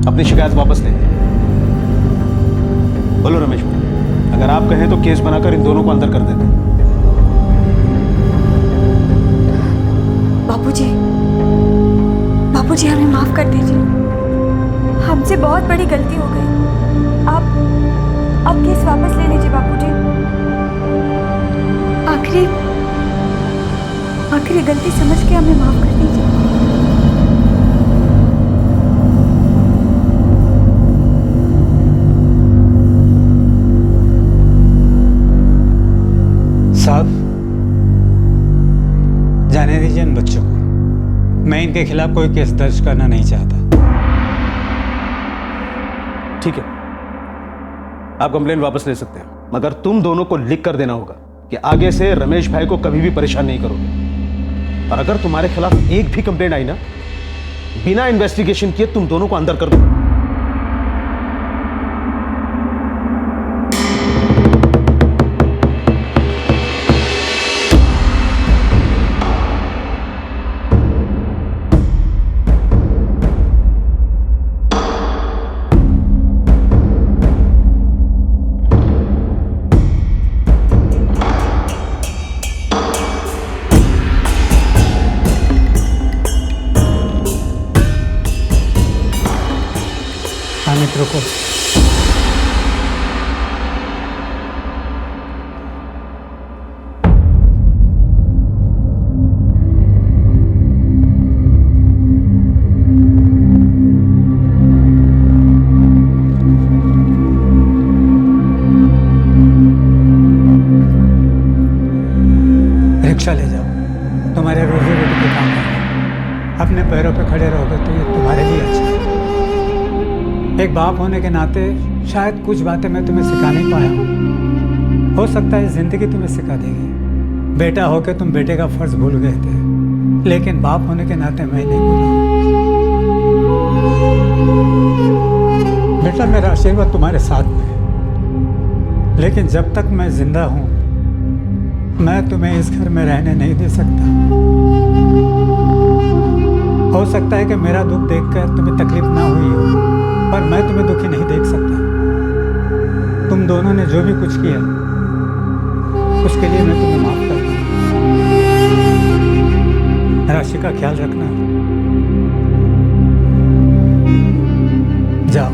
अपनी शिकायत वापस ले। बोलो रमेश भाई, अगर आप कहें तो केस बनाकर इन दोनों को अंदर कर देते हैं। बापूजी, बापूजी हमें माफ कर दीजिए, हमसे बहुत बड़ी गलती हो गई। आप केस वापस ले लीजिए बापूजी। आखिरी गलती समझ के हमें माफ कर दीजिए। साहब, जाने दीजिए इन बच्चों को। मैं इनके खिलाफ कोई केस दर्ज करना नहीं चाहता। ठीक है, आप कंप्लेंट वापस ले सकते हैं, मगर तुम दोनों को लिख कर देना होगा कि आगे से रमेश भाई को कभी भी परेशान नहीं करोगे। और अगर तुम्हारे खिलाफ एक भी कंप्लेंट आई ना, बिना इन्वेस्टिगेशन किए तुम दोनों को अंदर कर दो। मित्रों को रिक्शा ले जाओ, तुम्हारे रोजी रोटी के काम है। अपने पैरों पे खड़े रहोगे तो ये तुम्हारे लिए अच्छा है। एक बाप होने के नाते शायद कुछ बातें मैं तुम्हें सिखा नहीं पाया हूँ, हो सकता है जिंदगी तुम्हें सिखा देगी। बेटा होकर तुम बेटे का फर्ज भूल गए थे, लेकिन बाप होने के नाते मैं नहीं भूला। बेटा, मेरा आशीर्वाद तुम्हारे साथ में है, लेकिन जब तक मैं जिंदा हूँ मैं तुम्हें इस घर में रहने नहीं दे सकता। हो सकता है कि मेरा दुख देखकर तुम्हें तकलीफ ना हुई हो, पर मैं तुम्हें दुखी नहीं देख सकता। तुम दोनों ने जो भी कुछ किया उसके लिए मैं तुम्हें माफ करता हूँ। राशि का ख्याल रखना, जाओ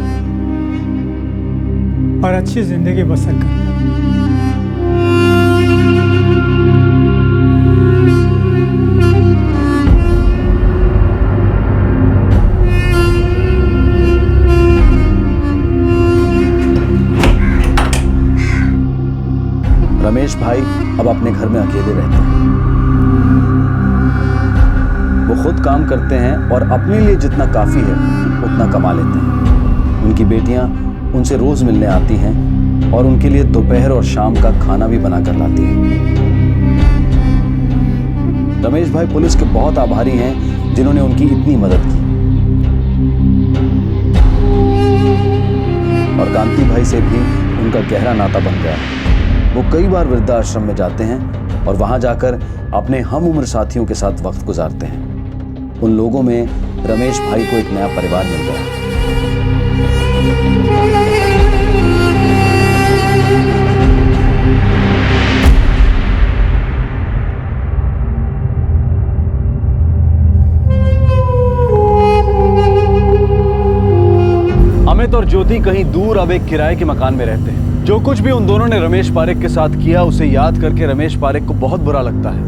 और अच्छी जिंदगी बसर करना। रमेश भाई अब अपने घर में अकेले रहते हैं। वो खुद काम करते हैं और अपने लिए जितना काफ़ी है उतना कमा लेते हैं। उनकी बेटियां उनसे रोज़ मिलने आती हैं और उनके लिए दोपहर और शाम का खाना भी बना कर लाती हैं। रमेश भाई पुलिस के बहुत आभारी हैं जिन्होंने उनकी इतनी मदद की। और कांति भाई से भी उनका गहरा नाता बन गया। वो कई बार वृद्धाश्रम में जाते हैं और वहां जाकर अपने हम उम्र साथियों के साथ वक्त गुजारते हैं। उन लोगों में रमेश भाई को एक नया परिवार मिल गया। अमित और ज्योति कहीं दूर अब एक किराए के मकान में रहते हैं। जो कुछ भी उन दोनों ने रमेश पारेख के साथ किया उसे याद करके रमेश पारेख को बहुत बुरा लगता है,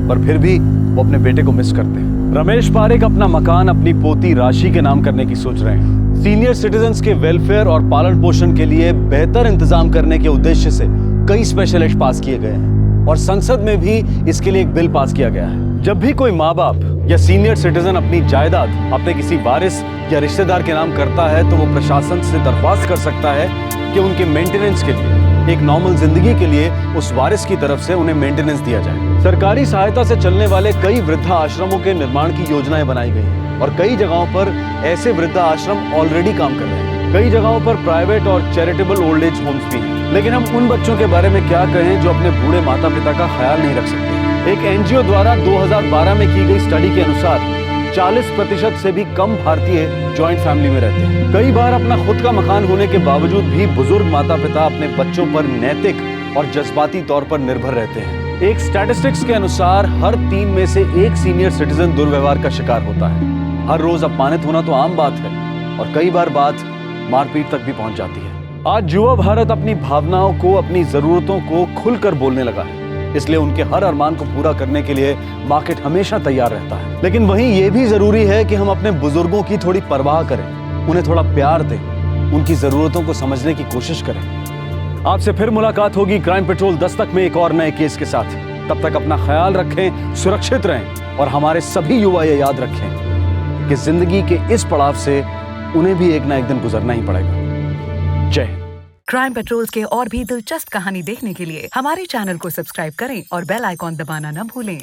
पर फिर भी वो अपने बेटे को मिस करते हैं। रमेश पारेख अपना मकान अपनी पोती राशि के नाम करने की सोच रहे हैं। सीनियर सिटीजन्स के वेलफेयर और पालन पोषण के लिए बेहतर इंतजाम करने के उद्देश्य से कई स्पेशल एक्ट पास किए गए हैं और संसद में भी इसके लिए एक बिल पास किया गया है। जब भी कोई माँ बाप या सीनियर सिटीजन अपनी जायदाद अपने किसी वारिस या रिश्तेदार के नाम करता है तो वो प्रशासन से दरख्वास्त कर सकता है कि उनके मेंटेनेंस के लिए एक नॉर्मल जिंदगी के लिए उस वारिस की तरफ से उन्हें मेंटेनेंस दिया जाए। सरकारी सहायता से चलने वाले कई वृद्धा आश्रमों के निर्माण की योजनाएं बनाई गई हैं और कई जगहों पर ऐसे वृद्धा आश्रम ऑलरेडी काम कर रहे हैं। कई जगहों पर प्राइवेट और चैरिटेबल ओल्ड एज होम्स भी हैं। लेकिन हम उन बच्चों के बारे में क्या कहें जो अपने बूढ़े माता पिता का ख्याल नहीं रख सकते। एक एनजीओ द्वारा 2012 में की गई स्टडी के अनुसार 40% से भी कम भारतीय जॉइंट फैमिली में रहते हैं। कई बार अपना खुद का मकान होने के बावजूद भी बुजुर्ग माता पिता अपने बच्चों पर नैतिक और जज्बाती तौर पर निर्भर रहते हैं। एक स्टैटिस्टिक्स के अनुसार हर 3 में से 1 सीनियर सिटीजन दुर्व्यवहार का शिकार होता है। हर रोज अपमानित होना तो आम बात है और कई बार बात मारपीट तक भी पहुंच जाती है। आज युवा भारत अपनी भावनाओं को, अपनी जरूरतों को खुलकर बोलने लगा है, इसलिए उनके हर अरमान को पूरा करने के लिए मार्केट हमेशा तैयार रहता है। लेकिन वहीं ये भी जरूरी है कि हम अपने बुजुर्गों की थोड़ी परवाह करें, उन्हें थोड़ा प्यार दें, उनकी जरूरतों को समझने की कोशिश करें। आपसे फिर मुलाकात होगी क्राइम पेट्रोल दस्तक में एक और नए केस के साथ। तब तक अपना ख्याल रखें, सुरक्षित रहें और हमारे सभी युवा ये याद रखें कि जिंदगी के इस पड़ाव से उन्हें भी एक ना एक दिन गुजरना ही पड़ेगा। जय हिंद। क्राइम पेट्रोल के और भी दिलचस्प कहानी देखने के लिए हमारे चैनल को सब्सक्राइब करें और बेल आइकॉन दबाना न भूलें।